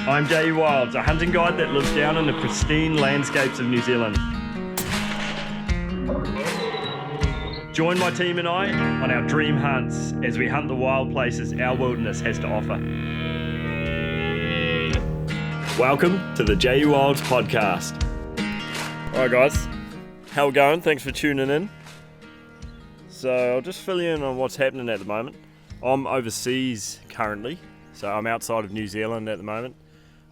I'm J.E. Wilds, a hunting guide that lives down in the pristine landscapes of New Zealand. Join my team and I on our dream hunts as we hunt the wild places our wilderness has to offer. Welcome to the J.E. Wilds podcast. Alright guys, how we going? Thanks for tuning in. So I'll just fill you in on what's happening at the moment. I'm overseas currently, so I'm outside of New Zealand at the moment.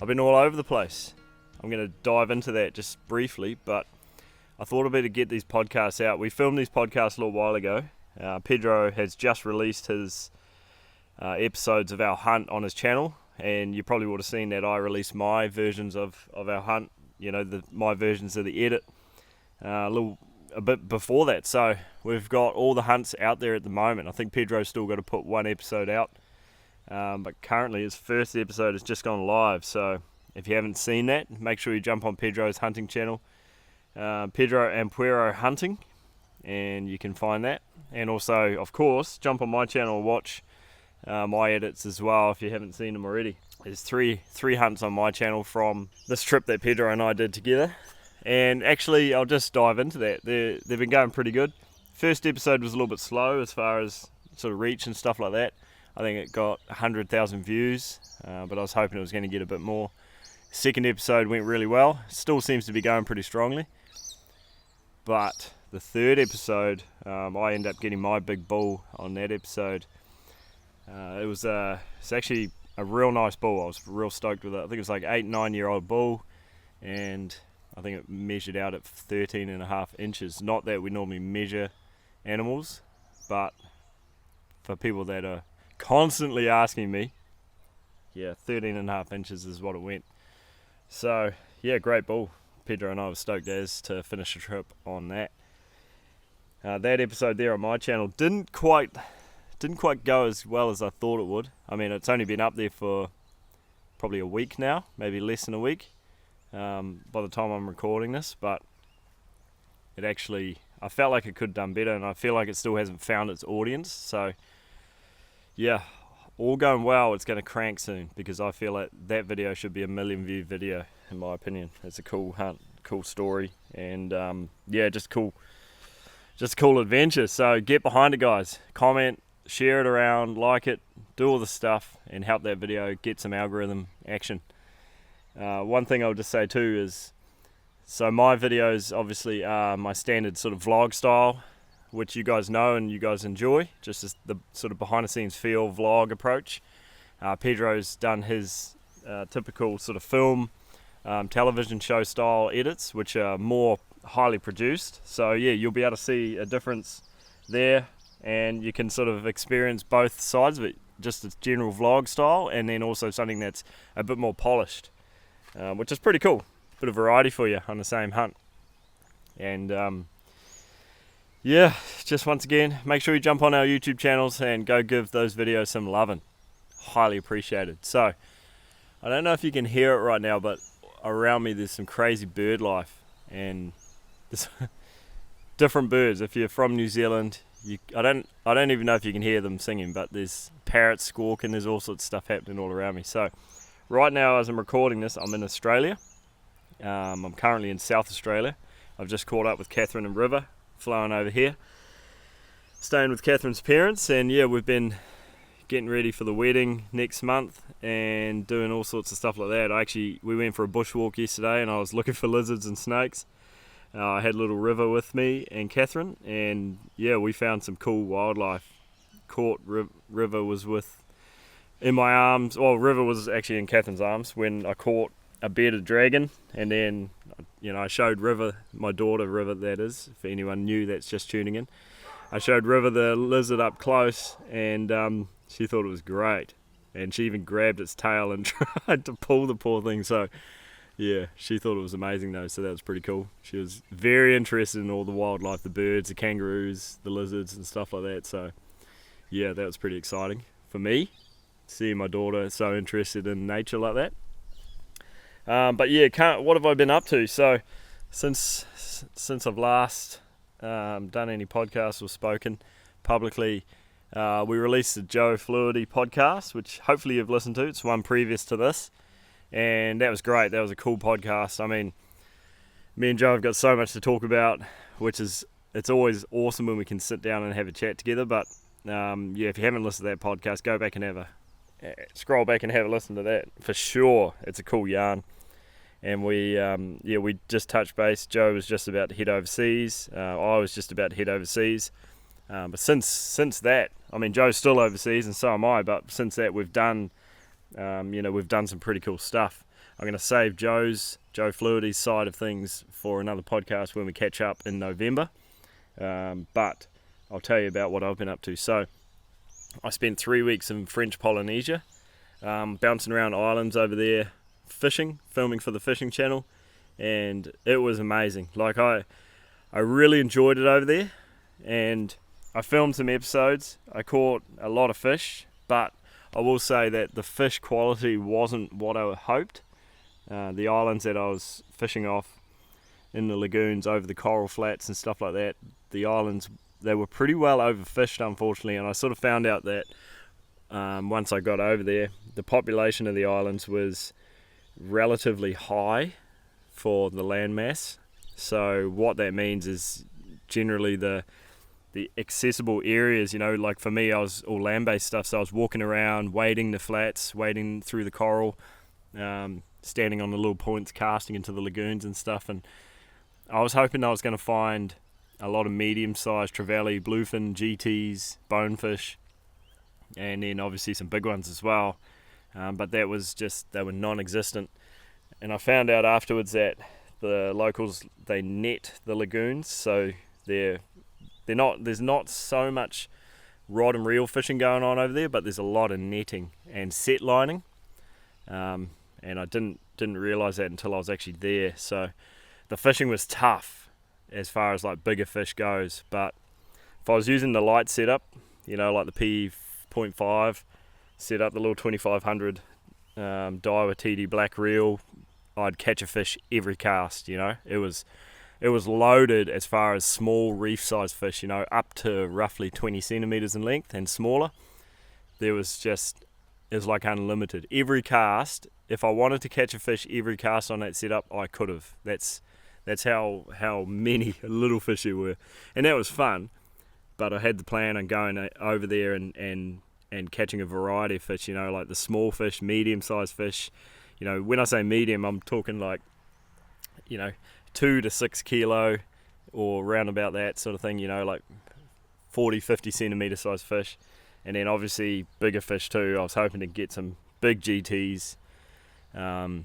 I've been all over the place. I'm going to dive into that just briefly, but I thought I'd better get these podcasts out. We filmed these podcasts a little while ago. Pedro has just released his episodes of our hunt on his channel, and you probably would have seen that I released my versions of our hunt, my versions of the edit a bit before that. So we've got all the hunts out there at the moment. I think Pedro's still got to put one episode out. But currently his first episode has just gone live, so if you haven't seen that, make sure you jump on Pedro's hunting channel, Pedro Ampuero Hunting, and you can find that. And also, of course, jump on my channel and watch my edits as well if you haven't seen them already. There's three hunts on my channel from this trip that Pedro and I did together, and actually I'll just dive into that. They've been going pretty good. First episode was a little bit slow as far as sort of reach and stuff like that. I think it got 100,000 views, but I was hoping it was going to get a bit more. Second episode went really well. Still seems to be going pretty strongly. But the third episode, I ended up getting my big bull on that episode. It's actually a real nice bull. I was real stoked with it. I think it was like 8-9-year-old bull, and I think it measured out at 13.5 inches. Not that we normally measure animals, but for people that are constantly asking me, 13.5 inches is what it went. So yeah, great bull. Pedro and I were stoked as to finish the trip on that. That episode there on my channel didn't quite go as well as I thought it would. I mean, it's only been up there for probably a week now, maybe less than a week by the time I'm recording this, but I felt like it could have done better, and I feel like it still hasn't found its audience. So yeah, all going well. It's going to crank soon, because I feel like that video should be a 1 million view video, in my opinion. It's a cool hunt, cool story, and just cool adventure. So get behind it, guys. Comment, share it around, like it, do all the stuff, and help that video get some algorithm action. One thing I'll just say too is, so my videos obviously are my standard sort of vlog style, which you guys know and you guys enjoy, just as the sort of behind the scenes feel vlog approach. Pedro's done his typical sort of film, television show style edits, which are more highly produced. So yeah, you'll be able to see a difference there, and you can sort of experience both sides of it, just a general vlog style, and then also something that's a bit more polished, which is pretty cool. Bit of variety for you on the same hunt. And just once again, make sure you jump on our YouTube channels and go give those videos some loving. Highly appreciated. So, I don't know if you can hear it right now, but around me there's some crazy bird life, and there's different birds. If you're from New Zealand, I don't even know if you can hear them singing, but there's parrots squawking, there's all sorts of stuff happening all around me. So, right now as I'm recording this, I'm in Australia. I'm currently in South Australia. I've just caught up with Catherine and River, flowing over here, staying with Catherine's parents, and yeah, we've been getting ready for the wedding next month and doing all sorts of stuff like that. We went for a bushwalk yesterday, and I was looking for lizards and snakes. I had little River with me and Catherine, and yeah, we found some cool wildlife. River was in my arms. Well, River was actually in Catherine's arms when I caught a bearded dragon, and then I showed River, my daughter River that is, for anyone new that's just tuning in, I showed River the lizard up close, and she thought it was great, and she even grabbed its tail and tried to pull the poor thing. So yeah, she thought it was amazing though, so that was pretty cool. She was very interested in all the wildlife, the birds, the kangaroos, the lizards and stuff like that. So yeah, that was pretty exciting for me, seeing my daughter so interested in nature like that. But yeah, what have I been up to? So since I've last done any podcasts or spoken publicly, we released the Joe Fluidy podcast, which hopefully you've listened to. It's one previous to this, and that was great. That was a cool podcast. I mean, me and Joe have got so much to talk about, it's always awesome when we can sit down and have a chat together. But if you haven't listened to that podcast, go back and scroll back and have a listen to that for sure. It's a cool yarn. And we just touched base. Joe was just about to head overseas. I was just about to head overseas. But since that, I mean, Joe's still overseas and so am I. But since that, we've done some pretty cool stuff. I'm going to save Joe Fluidy's side of things for another podcast when we catch up in November. But I'll tell you about what I've been up to. So I spent 3 weeks in French Polynesia, bouncing around islands over there, filming for the fishing channel, and it was amazing. Like I really enjoyed it over there, and I filmed some episodes. I caught a lot of fish, but I will say that the fish quality wasn't what I hoped. The islands that I was fishing off in the lagoons over the coral flats and stuff like that, the islands, they were pretty well overfished, unfortunately, and I sort of found out that once I got over there, the population of the islands was relatively high for the landmass. So what that means is generally the accessible areas, like for me, I was all land-based stuff, so I was walking around, wading the flats, wading through the coral, standing on the little points, casting into the lagoons and stuff, and I was hoping I was going to find a lot of medium-sized trevally, bluefin, GTs, bonefish, and then obviously some big ones as well. But they were non-existent. And I found out afterwards that the locals, they net the lagoons, so there's not so much rod and reel fishing going on over there, but there's a lot of netting and set lining. And I didn't realise that until I was actually there. So the fishing was tough as far as like bigger fish goes, but if I was using the light setup, like the P.5 setup, the little 2500 Daiwa TD black reel, I'd catch a fish every cast. It was loaded as far as small reef size fish, up to roughly 20 centimeters in length and smaller. It was like unlimited. Every cast, if I wanted to catch a fish every cast on that setup, I could have. That's how many little fish there were, and that was fun. But I had the plan on going over there and catching a variety of fish, like the small fish, medium-sized fish. When I say medium, I'm talking like, 2 to 6 kilo or round about that sort of thing, like 40, 50 centimetre size fish. And then obviously bigger fish too. I was hoping to get some big GTs. There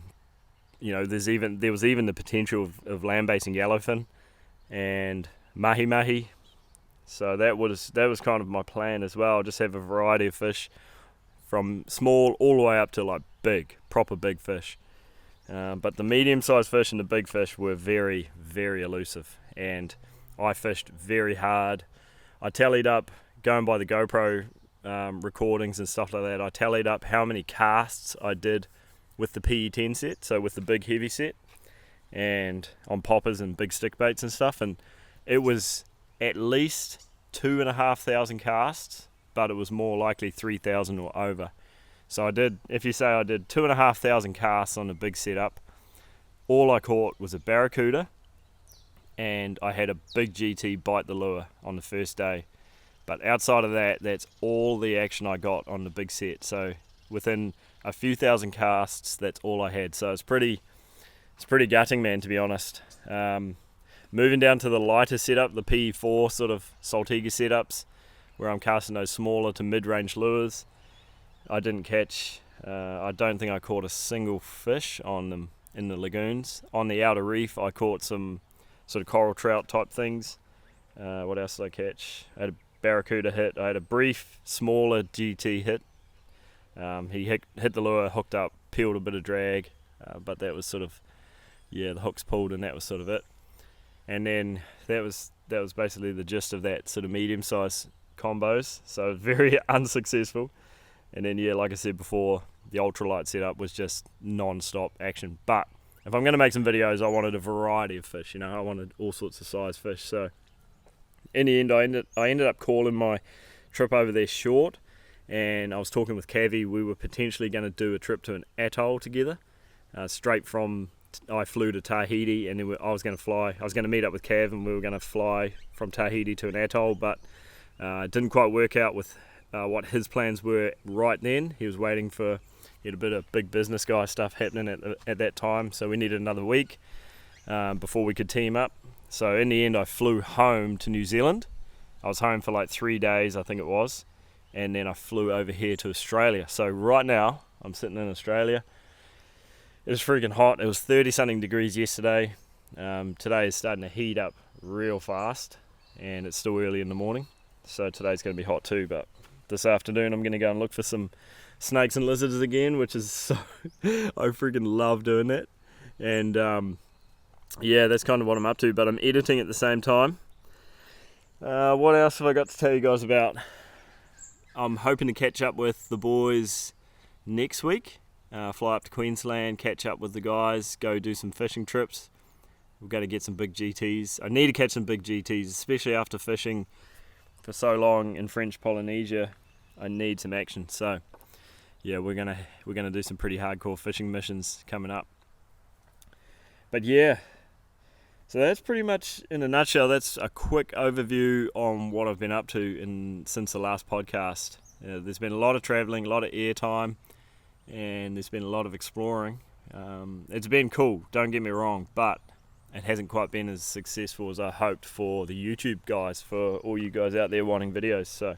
was even the potential of land-basing yellowfin and mahi-mahi. So that was kind of my plan as well. Just have a variety of fish from small all the way up to like big, proper big fish. But the medium-sized fish and the big fish were very, very elusive. And I fished very hard. I tallied up, going by the GoPro recordings and stuff like that, I tallied up how many casts I did with the PE10 set, so with the big heavy set, and on poppers and big stick baits and stuff. And it was at least 2,500 casts, but it was more likely 3,000 or over. So I did 2,500 casts on a big setup. All I caught was a barracuda, and I had a big GT bite the lure on the first day. But outside of that, that's all the action I got on the big set. So within a few thousand casts, that's all I had. So it's pretty gutting, man, to be honest. Moving down to the lighter setup, the P4 sort of Saltiga setups, where I'm casting those smaller to mid-range lures, I didn't catch, I don't think I caught a single fish on them in the lagoons. On the outer reef, I caught some sort of coral trout type things. What else did I catch? I had a barracuda hit. I had a brief, smaller GT hit. He hit the lure, hooked up, peeled a bit of drag, but that was sort of, the hooks pulled and that was sort of it. And then that was basically the gist of that sort of medium-sized combos. So very unsuccessful. And then like I said before, the ultralight setup was just non-stop action. But if I'm going to make some videos, I wanted a variety of fish. I wanted all sorts of size fish. So in the end, I ended up calling my trip over there short. And I was talking with Cavi. We were potentially going to do a trip to an atoll together. straight from. I flew to Tahiti, and then I was going to meet up with Cav, and we were going to fly from Tahiti to an atoll, but it didn't quite work out with what his plans were right then. He was waiting for, he had a bit of big business guy stuff happening at that time, so we needed another week before we could team up. So in the end, I flew home to New Zealand. I was home for like 3 days, I think it was, and then I flew over here to Australia. So right now, I'm sitting in Australia. It was freaking hot. It was 30 something degrees yesterday. Today is starting to heat up real fast, and it's still early in the morning. So today's going to be hot too, but this afternoon I'm going to go and look for some snakes and lizards again, which is so, I freaking love doing that. And yeah, that's kind of what I'm up to, but I'm editing at the same time. What else have I got to tell you guys about? I'm hoping to catch up with the boys next week. Fly up to Queensland, catch up with the guys, go do some fishing trips. We've got to get some big GTs. I need to catch some big GTs, especially after fishing for so long in French Polynesia. I need some action. So yeah, we're gonna do some pretty hardcore fishing missions coming up. But yeah, so that's pretty much in a nutshell. That's a quick overview on what I've been up to since the last podcast. There's been a lot of traveling, a lot of airtime, and there's been a lot of exploring. It's been cool, don't get me wrong, but it hasn't quite been as successful as I hoped for the YouTube guys, for all you guys out there wanting videos. So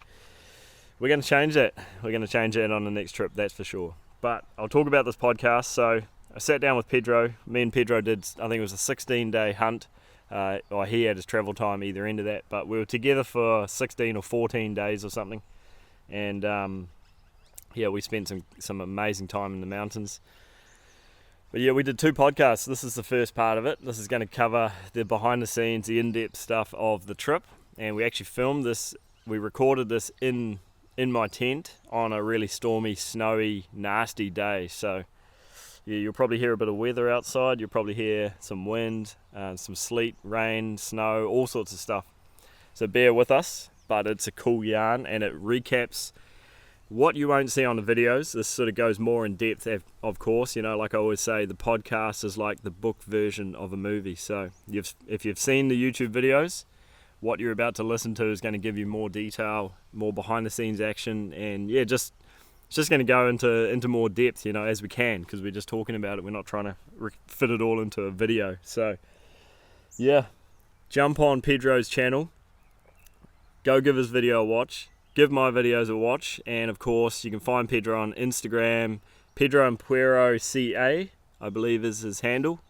we're going to change that. We're going to change that on the next trip, that's for sure. But I'll talk about this podcast. So I sat down with Pedro. Me and Pedro did, I think it was a 16-day hunt. Or he had his travel time either end of that, but we were together for 16 or 14 days or something. And yeah, we spent some amazing time in the mountains. But yeah, we did 2 podcasts. This is the first part of it. This is going to cover the behind the scenes, the in-depth stuff of the trip. And we actually filmed this, we recorded this in my tent on a really stormy, snowy, nasty day. So yeah, you'll probably hear a bit of weather outside. You'll probably hear some wind, some sleet, rain, snow, all sorts of stuff. So bear with us, but it's a cool yarn, and it recaps what you won't see on the videos. This sort of goes more in depth, of course. You know, like I always say, the podcast is like the book version of a movie. So if you've seen the YouTube videos, what you're about to listen to is going to give you more detail, more behind the scenes action, and yeah, it's just going to go into more depth, you know, as we can, because we're just talking about it. We're not trying to fit it all into a video. So yeah, jump on Pedro's channel, go give his video a watch. Give my videos a watch, and of course you can find Pedro on Instagram. Pedro Ampuero CA, I believe, is his handle.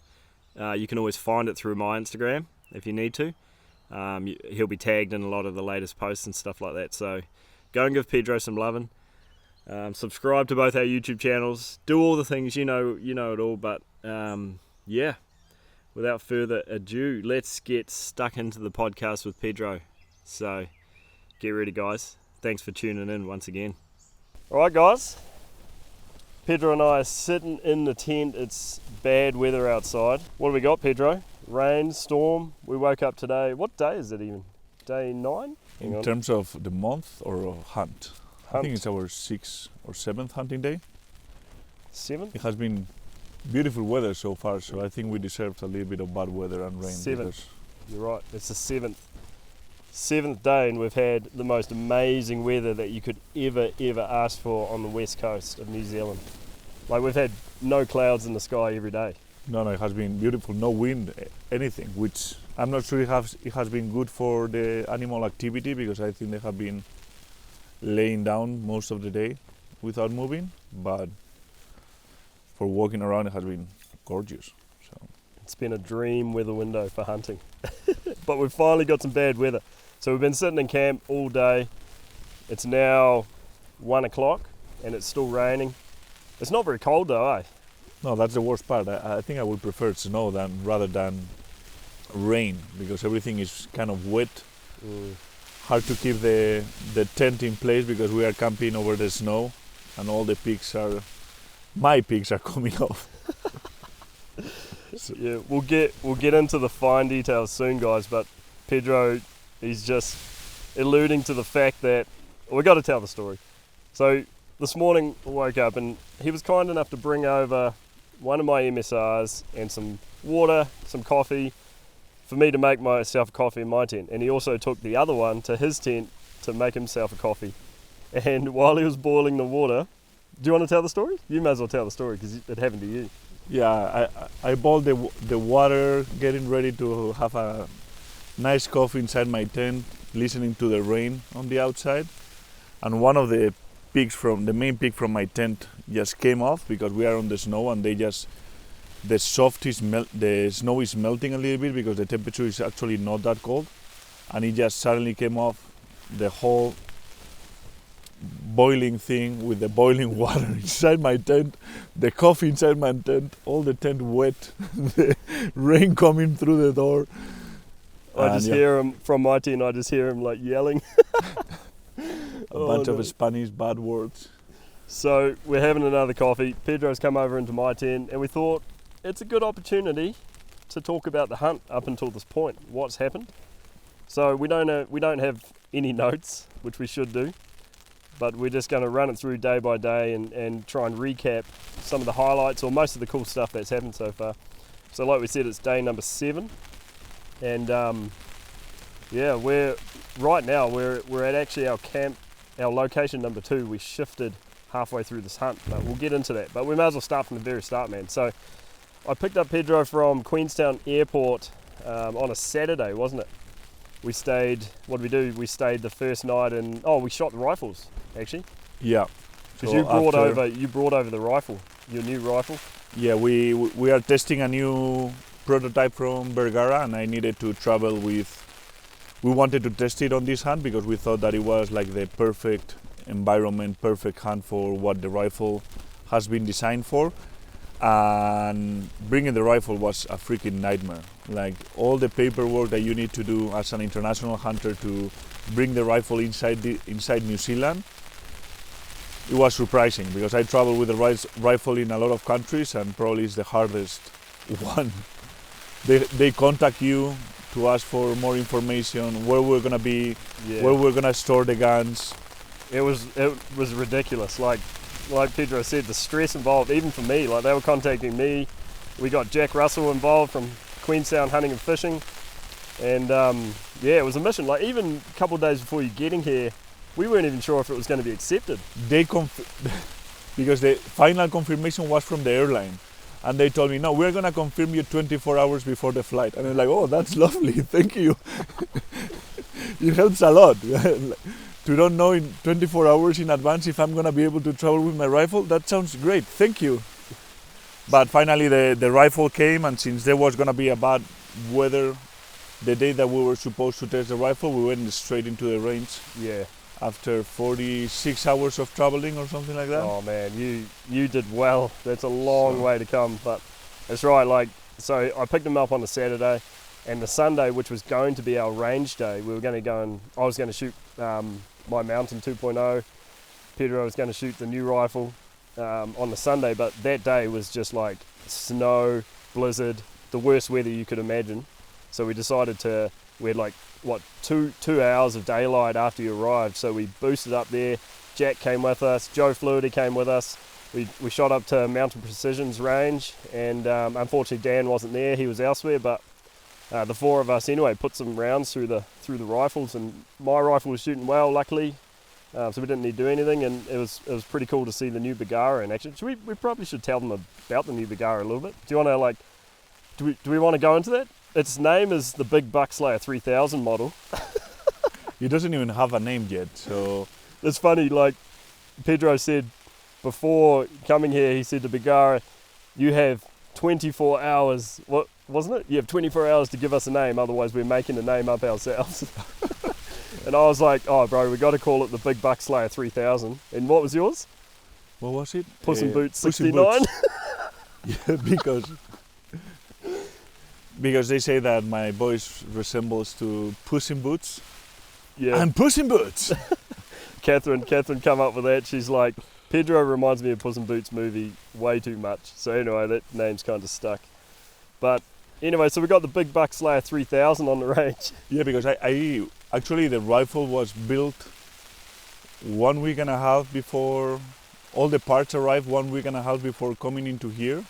You can always find it through my Instagram if you need to. He'll be tagged in a lot of the latest posts and stuff like that. So go and give Pedro some loving. Subscribe to both our YouTube channels. Do all the things, you know it all. But yeah, without further ado, let's get stuck into the podcast with Pedro. So get ready, guys. Thanks for tuning in once again. Alright guys, Pedro and I are sitting in the tent. It's bad weather outside. What do we got, Pedro? Rain, storm. We woke up today. What day is it even? Day 9? In terms of the month or hunt? I think it's our 6th or 7th hunting day. 7th? It has been beautiful weather so far, so I think we deserved a little bit of bad weather and rain. 7th. You're right, it's the 7th day, and we've had the most amazing weather that you could ever ask for on the west coast of New Zealand. Like, we've had no clouds in the sky every day. No, it has been beautiful, no wind, anything, which I'm not sure it has been good for the animal activity, because I think they have been laying down most of the day without moving, but for walking around it has been gorgeous. So it's been a dream weather window for hunting. But we've finally got some bad weather. So we've been sitting in camp all day. It's now 1 o'clock and it's still raining. It's not very cold though, eh? No, that's the worst part. I think I would prefer snow rather than rain, because everything is kind of wet. Hard to keep the tent in place because we are camping over the snow, and all the my pigs are coming off. So. Yeah, we'll get into the fine details soon, guys, but Pedro, he's just alluding to the fact that we got to tell the story. So this morning I woke up and he was kind enough to bring over one of my MSRs and some water, some coffee, for me to make myself a coffee in my tent. And he also took the other one to his tent to make himself a coffee. And while he was boiling the water, do you want to tell the story? You may as well tell the story because it happened to you. Yeah, I boiled the water, getting ready to have a nice coffee inside my tent, listening to the rain on the outside. And one of the main peak from my tent just came off because we are on the snow, and the snow is melting a little bit because the temperature is actually not that cold, and it just suddenly came off. The whole boiling thing with the boiling water inside my tent, the coffee inside my tent, all the tent wet, the rain coming through the door. I just hear him from my tent. I just hear him like yelling a bunch of Spanish bad words. So we're having another coffee. Pedro's come over into my tent, and we thought it's a good opportunity to talk about the hunt up until this point. What's happened? So we don't have any notes, which we should do, but we're just going to run it through day by day and try and recap some of the highlights or most of the cool stuff that's happened so far. So like we said, it's day number 7, and we're at actually our camp, our location number 2. We shifted halfway through this hunt, but we'll get into that. But we may as well start from the very start, man. So I picked up Pedro from Queenstown Airport on a Saturday, wasn't it? We stayed, what did we do? We stayed the first night and, we shot the rifles, actually. Yeah. Because you brought over the rifle, your new rifle. Yeah, we are testing a new prototype from Vergara, and I needed to travel with, we wanted to test it on this hunt because we thought that it was like the perfect environment, perfect hunt for what the rifle has been designed for. And bringing the rifle was a freaking nightmare. Like all the paperwork that you need to do as an international hunter to bring the rifle inside New Zealand, it was surprising because I travel with the rifle in a lot of countries, and probably it's the hardest one. They contact you to ask for more information, where we're gonna be, where we're gonna store the guns. It was ridiculous. Like Pedro said, the stress involved, even for me, like they were contacting me. We got Jack Russell involved from Queenstown Hunting and Fishing, and it was a mission. Like even a couple of days before you getting here, we weren't even sure if it was going to be accepted. Because the final confirmation was from the airline, and they told me, no, we're going to confirm you 24 hours before the flight. And I'm like, oh, that's lovely, thank you. It helps a lot. To don't know in 24 hours in advance if I'm going to be able to travel with my rifle, that sounds great, thank you. But finally the rifle came, and since there was going to be a bad weather the day that we were supposed to test the rifle, we went straight into the range. Yeah. After 46 hours of traveling or something like that. Oh man, you did well. That's a long way to come, but that's right. So I picked him up on the Saturday, and the Sunday, which was going to be our range day, we were going to go and I was going to shoot my Mountain 2.0. Pedro was going to shoot the new rifle on the Sunday, but that day was just like snow, blizzard, the worst weather you could imagine. So we decided we had like, two hours of daylight after you arrived, so we boosted up there. Jack came with us, Joe Fluidy came with us. We shot up to Mountain Precision's range, and unfortunately Dan wasn't there, he was elsewhere, but the 4 of us anyway put some rounds through the rifles, and my rifle was shooting well, luckily, so we didn't need to do anything, and it was pretty cool to see the new Bergara in action. We probably should tell them about the new Bergara a little bit. Do you want to do we want to go into that? Its name is the Big Buck Slayer 3000 model. It doesn't even have a name yet, so it's funny. Like Pedro said before coming here, he said to Bergara, "You have 24 hours. What wasn't it? You have 24 hours to give us a name, otherwise we're making a name up ourselves." And I was like, "Oh, bro, we got to call it the Big Buck Slayer 3000." And what was yours? What was it? Puss in Boots 69. Yeah, because they say that my voice resembles to Puss in Boots. Yeah. I'm Puss in Boots. Catherine come up with that. She's like, Pedro reminds me of Puss in Boots movie way too much. So anyway, that name's kind of stuck. But anyway, so we got the Big Buck Slayer 3000 on the range. Yeah, because I actually the rifle was built 1 week and a half before all the parts arrived. 1 week and a half before coming into here.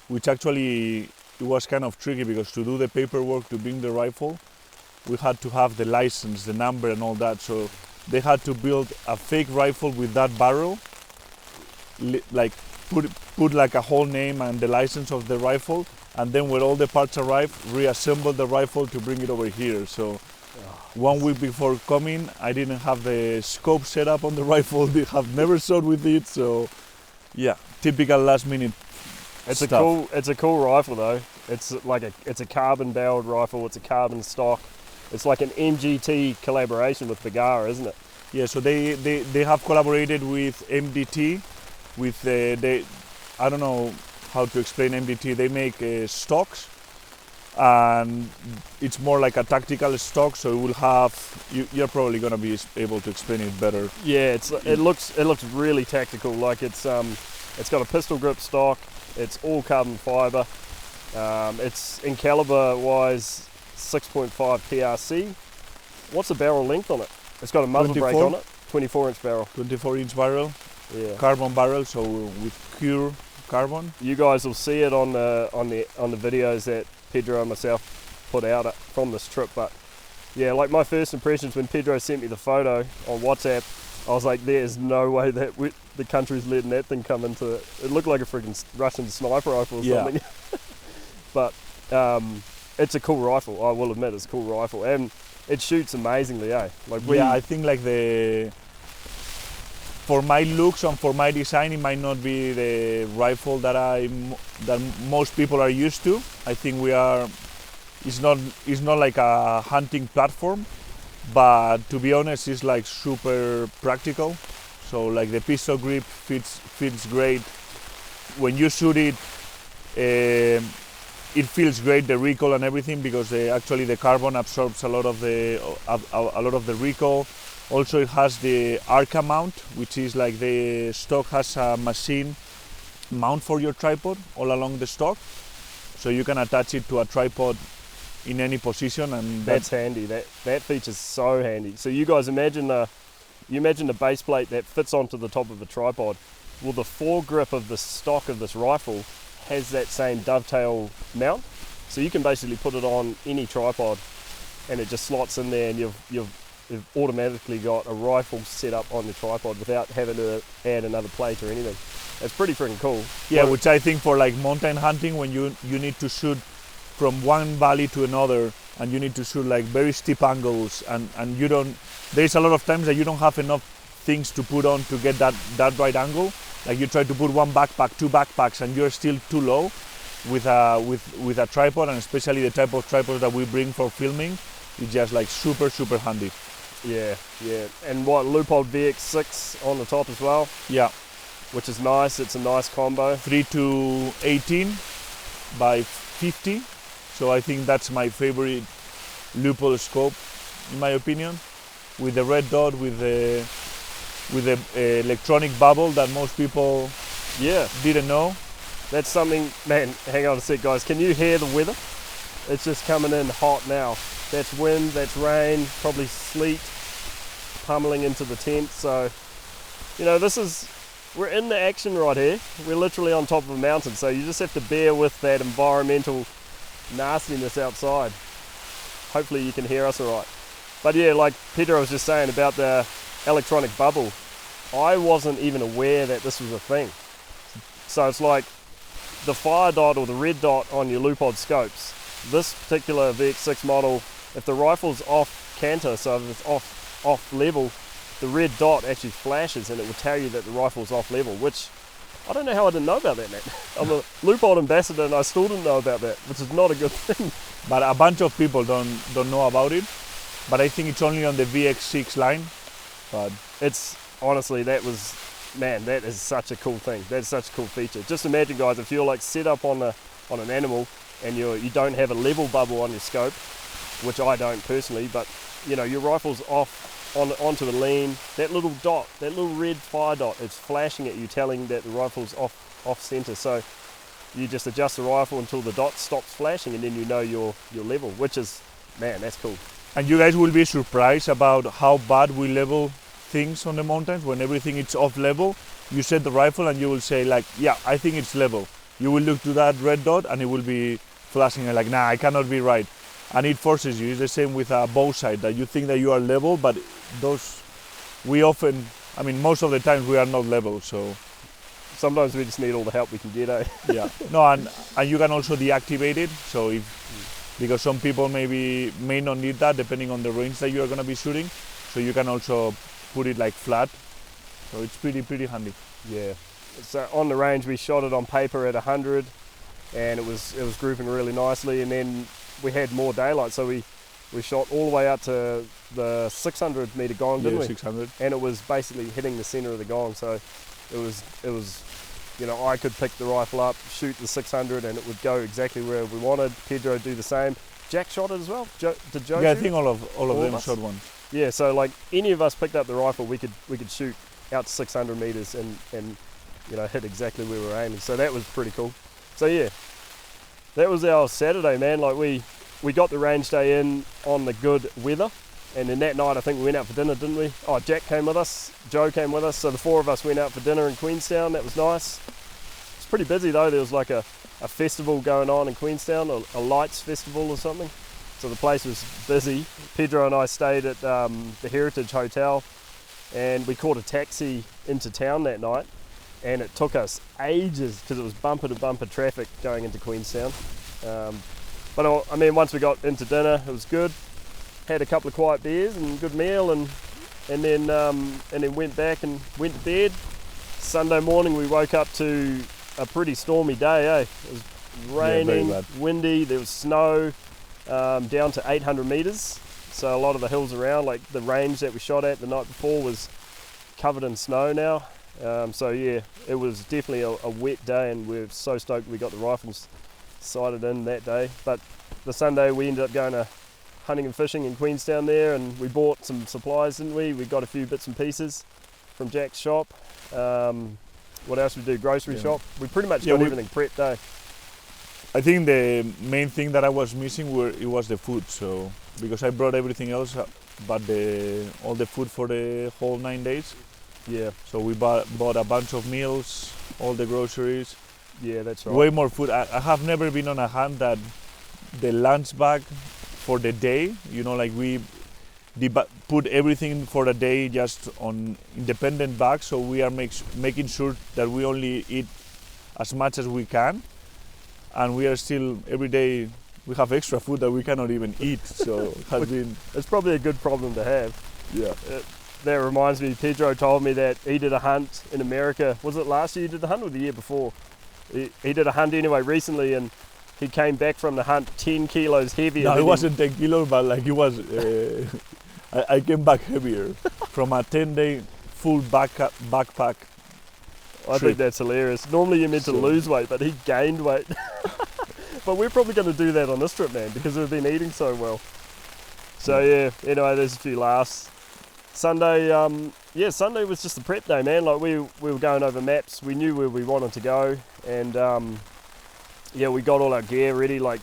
which actually it was kind of tricky because to do the paperwork to bring the rifle, we had to have the license, the number and all that. So they had to build a fake rifle with that barrel, like put like a whole name and the license of the rifle, and then when all the parts arrived, reassemble the rifle to bring it over here. So 1 week before coming, I didn't have the scope set up on the rifle. They have never shot with it, so yeah, typical last minute stuff. It's a cool rifle though. It's a carbon barreled rifle. It's a carbon stock. It's like an MGT collaboration with Bergara, isn't it? Yeah, so they have collaborated with MDT, with I don't know how to explain MDT. They make stocks, and it's more like a tactical stock. So it will have. You're probably gonna be able to explain it better. Yeah, it looks really tactical. Like it's got a pistol grip stock. It's all carbon fiber. It's in caliber wise 6.5 PRC. What's the barrel length on it? It's got a muzzle 24? brake on it. 24-inch barrel. 24-inch barrel, Yeah. carbon barrel, so with pure carbon. You guys will see it on the videos that Pedro and myself put out from this trip. But yeah, like my first impressions when Pedro sent me the photo on WhatsApp, I was like, there's no way that the country's letting that thing come into it. It looked like a freaking Russian sniper rifle or something. But it's a cool rifle. I will admit, it's a cool rifle, and it shoots amazingly, eh? I think like for my looks and for my design, it might not be the rifle that most people are used to. I think it's not like a hunting platform, but to be honest, it's like super practical. So like the pistol grip fits great. When you shoot it, it feels great, the recoil and everything, because actually the carbon absorbs a lot of the recoil. Also, it has the Arca mount, which is like the stock has a machine mount for your tripod all along the stock, so you can attach it to a tripod in any position, and that's handy. That feature's so handy. So you guys imagine the base plate that fits onto the top of a tripod. Well, the foregrip of the stock of this rifle has that same dovetail mount, so you can basically put it on any tripod, and it just slots in there, and you've automatically got a rifle set up on the tripod without having to add another plate or anything. It's pretty freaking cool. Yeah, which I think for like mountain hunting, when you need to shoot from one valley to another, and you need to shoot like very steep angles, and there's a lot of times that you don't have enough things to put on to get that right angle. Like you try to put one backpack, two backpacks, and you're still too low with a tripod, and especially the type of tripod that we bring for filming, it's just like super handy. Yeah. And what, Leupold VX6 on the top as well? Yeah. Which is nice. It's a nice combo. 3-18 by 50. So I think that's my favorite Leupold scope, in my opinion. With the red dot, with the electronic bubble that most people didn't know. That's something, man, hang on a sec guys, can you hear the weather? It's just coming in hot now. That's wind, that's rain, probably sleet pummeling into the tent. So, we're in the action right here. We're literally on top of a mountain, so you just have to bear with that environmental nastiness outside. Hopefully you can hear us all right. But yeah, like Pedro was just saying about the electronic bubble, I wasn't even aware that this was a thing. So it's like the fire dot or the red dot on your Leupold scopes. This particular VX6 model, if the rifle's off canter, so if it's off level, the red dot actually flashes and it will tell you that the rifle's off level, which I don't know how I didn't know about that, man. I'm a Leupold ambassador and I still didn't know about that, which is not a good thing. But a bunch of people don't know about it. But I think it's only on the VX6 line. But it's honestly, that is such a cool thing. That's such a cool feature. Just imagine, guys, if you're like set up on an animal and you don't have a level bubble on your scope, which I don't personally, but your rifle's off onto a lean, that little dot, that little red fire dot, it's flashing at you, telling that the rifle's off center. So you just adjust the rifle until the dot stops flashing, and then you know your level, which is, man, that's cool. And you guys will be surprised about how bad we level things on the mountains. When everything is off level, you set the rifle and you will say like, yeah, I think it's level. you will look to that red dot and it will be flashing like, nah, I cannot be right. And it forces you. It's the same with a bow sight, that you think that you are level, but most of the times we are not level, so. Sometimes we just need all the help we can get, eh? Yeah. No, and you can also deactivate it, so because some people may not need that depending on the range that you are going to be shooting, so you can also put it like flat, so it's pretty handy. Yeah. So on the range we shot it on paper at 100, and it was grouping really nicely, and then we had more daylight, so we shot all the way up to the 600 meter gong, didn't we? 600. And it was basically hitting the center of the gong, so it was I could pick the rifle up, shoot the 600, and it would go exactly where we wanted. Pedro do the same. Jack shot it as well. Did Joe? Yeah, shoot I think all of them us? shot one. Yeah, so like any of us picked up the rifle, we could shoot out to 600 meters and hit exactly where we were aiming. So that was pretty cool. So yeah, that was our Saturday, man. Like we got the range day in on the good weather, and then that night I think we went out for dinner, didn't we? Oh, Jack came with us, Joe came with us, so the four of us went out for dinner in Queenstown. That was nice. It's pretty busy though. There was like a festival going on in Queenstown, a lights festival or something. So the place was busy. Pedro and I stayed at the Heritage Hotel, and we caught a taxi into town that night, and it took us ages because it was bumper to bumper traffic going into Queenstown. But I mean, once we got into dinner, it was good. Had a couple of quiet beers and a good meal, and then went back and went to bed. Sunday morning we woke up to a pretty stormy day, eh? It was raining, windy, there was snow, down to 800 meters. So a lot of the hills around, like the range that we shot at the night before, was covered in snow now. So yeah, it was definitely a wet day, and we're so stoked we got the rifles sighted in that day. But the Sunday we ended up going to hunting and fishing in Queenstown there, and we bought some supplies, didn't we? We got a few bits and pieces from Jack's shop. What else we do? Grocery shop. We pretty much got everything prepped, eh? I think the main thing that I was missing was the food. So because I brought everything else, but all the food for the whole 9 days. Yeah. So we bought a bunch of meals, all the groceries. Yeah, that's right. Way more food. I have never been on a hunt that the lunch bag for the day, like we put everything for the day just on independent bags, so we are making sure that we only eat as much as we can, and we are still every day we have extra food that we cannot even eat. So it's probably a good problem to have. Yeah. That reminds me, Pedro told me that he did a hunt in America. Was it last year you did the hunt or the year before? He did a hunt anyway recently, and he came back from the hunt 10 kilos heavier. No, it wasn't 10 kilos, but like it was. I came back heavier from a 10-day full backpack. I think that's hilarious. Normally you're meant to lose weight, but he gained weight. But we're probably going to do that on this trip, man, because we've been eating so well. So yeah, anyway, there's a few laughs. Sunday, Sunday was just the prep day, man. Like we were going over maps. We knew where we wanted to go, and we got all our gear ready. Like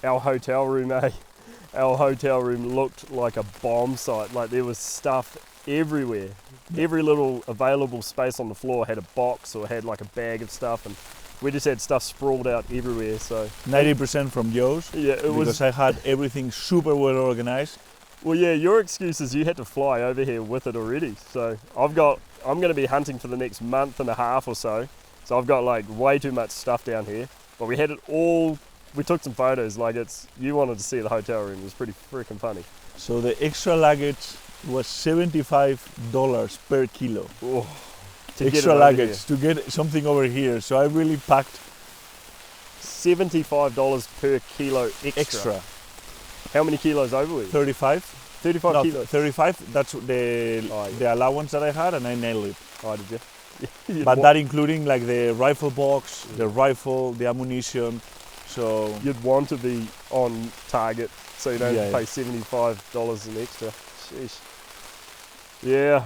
our hotel room, our hotel room looked like a bomb site. Like there was stuff everywhere. Every little available space on the floor had a box or had like a bag of stuff, and we just had stuff sprawled out everywhere. So 90% from Joe's. Yeah, because I had everything super well organized. Well, yeah, your excuse is you had to fly over here with it already. So I'm going to be hunting for the next month and a half or so. So I've got like way too much stuff down here. But we had it all. We took some photos. Like you wanted to see the hotel room. It was pretty freaking funny. So the extra luggage was $75 per kilo. Oh, extra luggage to get something over here. So I really packed $75 per kilo extra. How many kilos over were you? 35. 35 kilos? 35, that's the allowance that I had, and I nailed it. Oh, did you? But that including like the rifle box, the rifle, the ammunition. So you'd want to be on target so you don't pay $75 an extra. Sheesh. Yeah.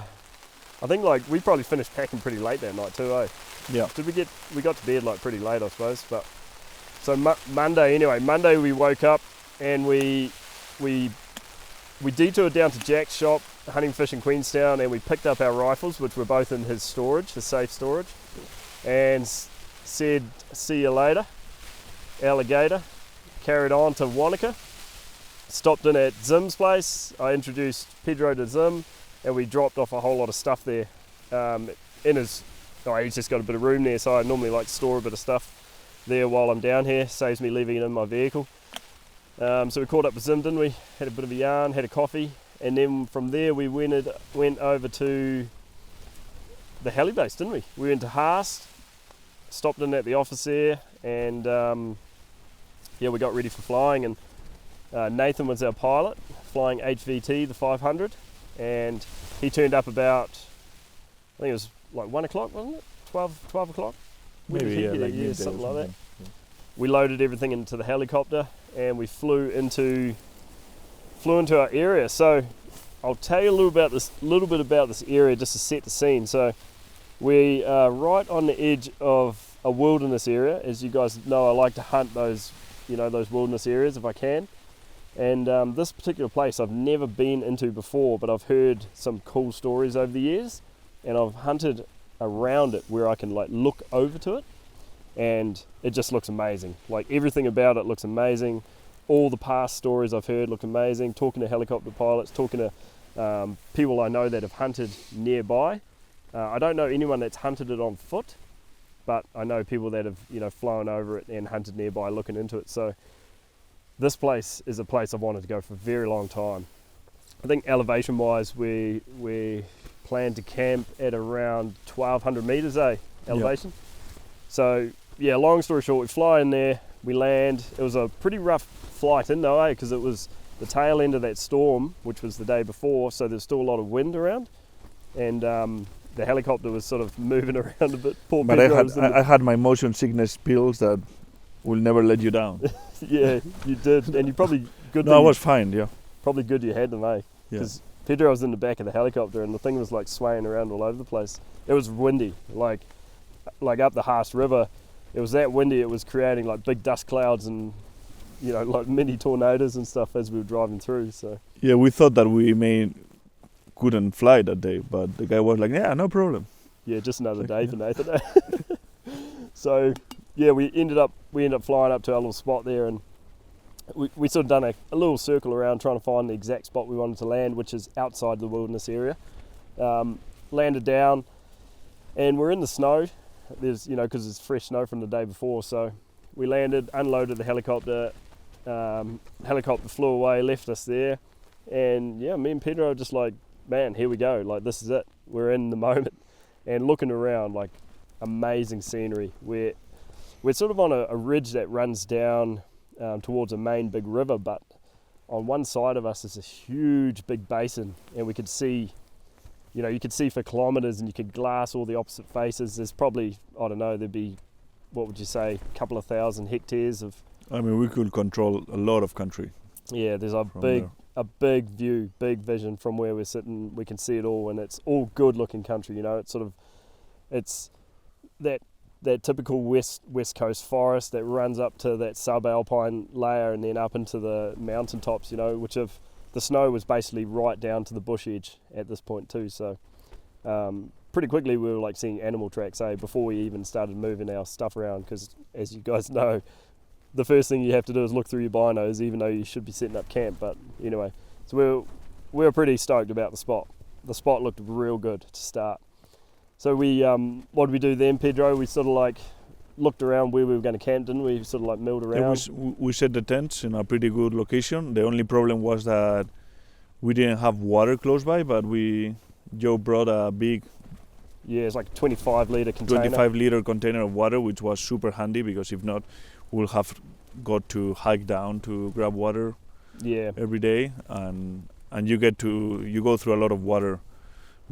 I think like we probably finished packing pretty late that night too, eh? Yeah. We got to bed like pretty late, I suppose. But so Monday we woke up and we detoured down to Jack's shop, hunting fish in Queenstown, and we picked up our rifles, which were both in his storage, his safe storage. And said see you later, alligator, carried on to Wanaka, stopped in at Zim's place. I introduced Pedro to Zim, and we dropped off a whole lot of stuff there. He's just got a bit of room there, so I normally like to store a bit of stuff there while I'm down here. Saves me leaving it in my vehicle. So we caught up with Zim, didn't we? Had a bit of a yarn, had a coffee, and then from there we went over to the heli base, didn't we? We went to Haast, stopped in at the office there, and we got ready for flying. And Nathan was our pilot, flying HVT, the 500, and he turned up about, I think it was like 1 o'clock, wasn't it? 12 o'clock? Maybe, something like that. Yeah. We loaded everything into the helicopter and we flew into our area. So I'll tell you a little bit about this area just to set the scene. So we are right on the edge of a wilderness area. As you guys know, I like to hunt those wilderness areas if I can. And this particular place I've never been into before, but I've heard some cool stories over the years, and I've hunted around it where I can like look over to it, and it just looks amazing. Like everything about it looks amazing. All the past stories I've heard look amazing. Talking to helicopter pilots, talking to people I know that have hunted nearby. I don't know anyone that's hunted it on foot, but I know people that have flown over it and hunted nearby looking into it. So this place is a place I've wanted to go for a very long time. I think elevation wise we plan to camp at around 1200 meters elevation. Yep. So yeah, long story short, we fly in there, we land. It was a pretty rough flight in though, because it was the tail end of that storm, which was the day before, so there's still a lot of wind around, and the helicopter was sort of moving around a bit. Poor but I had my motion sickness pills that will never let you down. Yeah, you did, and you probably good. No, I was fine. Yeah, probably good you had them, because Pedro was in the back of the helicopter, and the thing was like swaying around all over the place. It was windy, like up the Haast River. It was that windy. It was creating like big dust clouds and like mini tornadoes and stuff as we were driving through. So yeah, we thought that we couldn't fly that day, but the guy was like, "Yeah, no problem." Yeah, just another day for Nathan. So yeah, we ended up flying up to our little spot there, and we sort of done a little circle around trying to find the exact spot we wanted to land, which is outside the wilderness area. Landed down, and we're in the snow. There's because it's fresh snow from the day before. So we landed, unloaded the helicopter. Helicopter flew away, left us there, and yeah, me and Pedro were just like, man, here we go. Like this is it. We're in the moment, and looking around, like amazing scenery. We're sort of on a ridge that runs down towards a main big river, but on one side of us is a huge big basin, and we could see, you could see for kilometres, and you could glass all the opposite faces. There's probably, I don't know, there'd be, what would you say, a couple of thousand hectares of. I mean, we could control a lot of country. Yeah, there's a big view, big vision from where we're sitting. We can see it all, and it's all good looking country. It's that typical west coast forest that runs up to that subalpine layer and then up into the mountaintops, which the snow was basically right down to the bush edge at this point too. So pretty quickly we were like seeing animal tracks before we even started moving our stuff around, because as you guys know, the first thing you have to do is look through your binos, even though you should be setting up camp. But anyway, so we were pretty stoked about the spot. The spot looked real good to start. So what did we do then, Pedro? We sort of like looked around where we were going to camp, didn't we? Sort of like milled around. We set the tents in a pretty good location. The only problem was that we didn't have water close by, but Joe brought a big... Yeah, it's like a 25-litre container. 25-litre container of water, which was super handy, because if not, we'll have got to hike down to grab water every day. And you go through a lot of water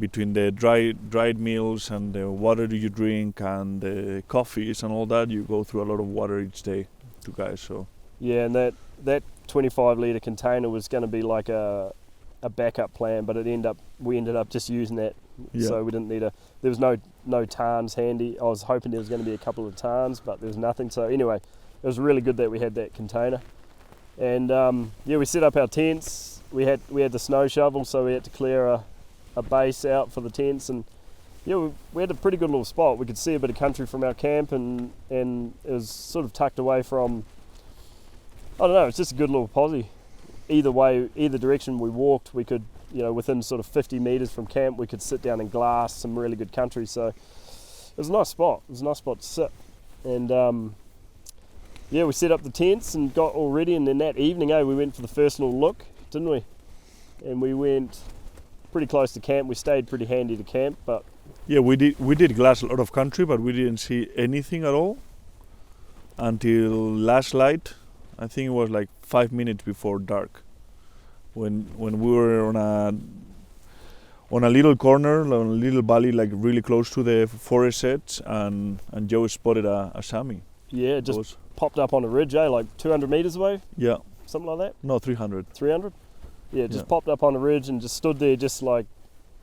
between the dried meals and the water you drink and the coffees and all that. You go through a lot of water each day to guys. So yeah, and that 25-litre container was going to be like a backup plan, but we ended up just using that. Yeah. So we didn't need there was no tarns handy. I was hoping there was going to be a couple of tarns, but there was nothing. So anyway, it was really good that we had that container. And we set up our tents. We had the snow shovel, so we had to clear a base out for the tents, and Yeah, we had a pretty good little spot. We could see a bit of country from our camp, and it was sort of tucked away from, I don't know, it's just a good little posse. Either way, either direction we walked, we could, within sort of 50 metres from camp, we could sit down and glass some really good country. So it was a nice spot. It was a nice spot to sit. And yeah, we set up the tents and got all ready, and then that evening, we went for the first little look, didn't we? And we went pretty close to camp. We stayed pretty handy to camp, but Yeah, we did glass a lot of country, but we didn't see anything at all until last light. I think it was like 5 minutes before dark, when we were on a little corner, on a little valley, like really close to the forest edge, and Joe spotted a Sami. yeah, it just popped up on a ridge, like 200 metres away, Yeah, something like that. no, 300. 300. Yeah, just Yeah. popped up on a ridge and just stood there, just like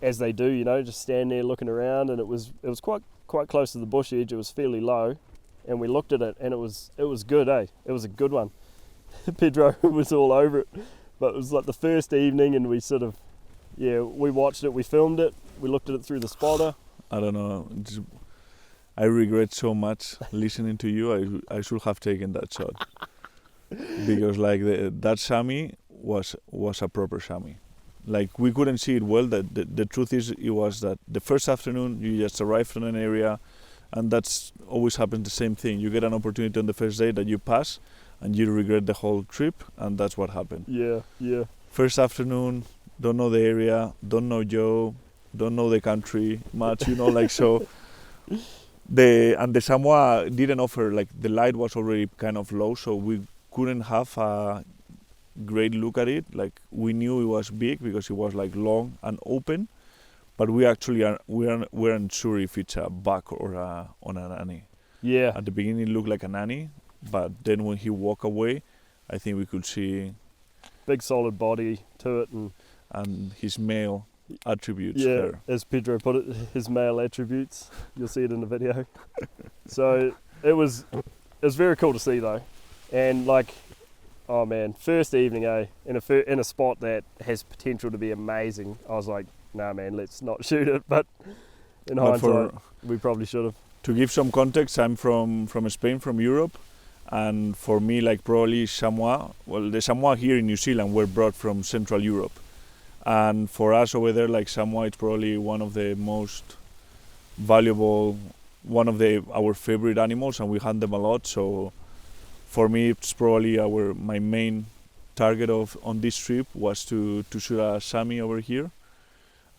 as they do, just stand there looking around. And it was quite close to the bush edge. It was fairly low, and we looked at it, and it was good, It was a good one. Pedro was all over it, but it was like the first evening, and we sort of, we watched it, we filmed it, we looked at it through the spotter. I don't know. I regret so much listening to you. I should have taken that shot because like that Sami was a proper Sami. Like we couldn't see it well. That the truth is, it was that the first afternoon you just arrived from an area, and that's always happens the same thing. You get an opportunity on the first day that you pass, and you regret the whole trip, and that's what happened. Yeah. First afternoon, don't know the area, don't know Joe, don't know the country much, like so. The Samoa didn't offer, like the light was already kind of low, so we couldn't have a great look at it. Like we knew it was big because it was like long and open, but we actually weren't sure if it's a buck or on a nanny. Yeah. At the beginning it looked like a nanny, but then when he walked away, I think we could see Big solid body to it, and his male attributes yeah, there. as Pedro put it, his male attributes. You'll see it in the video. So it was very cool to see though, and like, oh man, first evening, in a spot that has potential to be amazing. I was like, nah man, let's not shoot it. But in hindsight, we probably should have. To give some context, I'm from Spain, from Europe, and for me, like probably Samoa, well, the Samoa here in New Zealand were brought from Central Europe, and for us over there, like Samoa, it's probably one of the most valuable, our favorite animals, and we hunt them a lot. So for me, it's probably my main target on this trip was to shoot a Sami over here.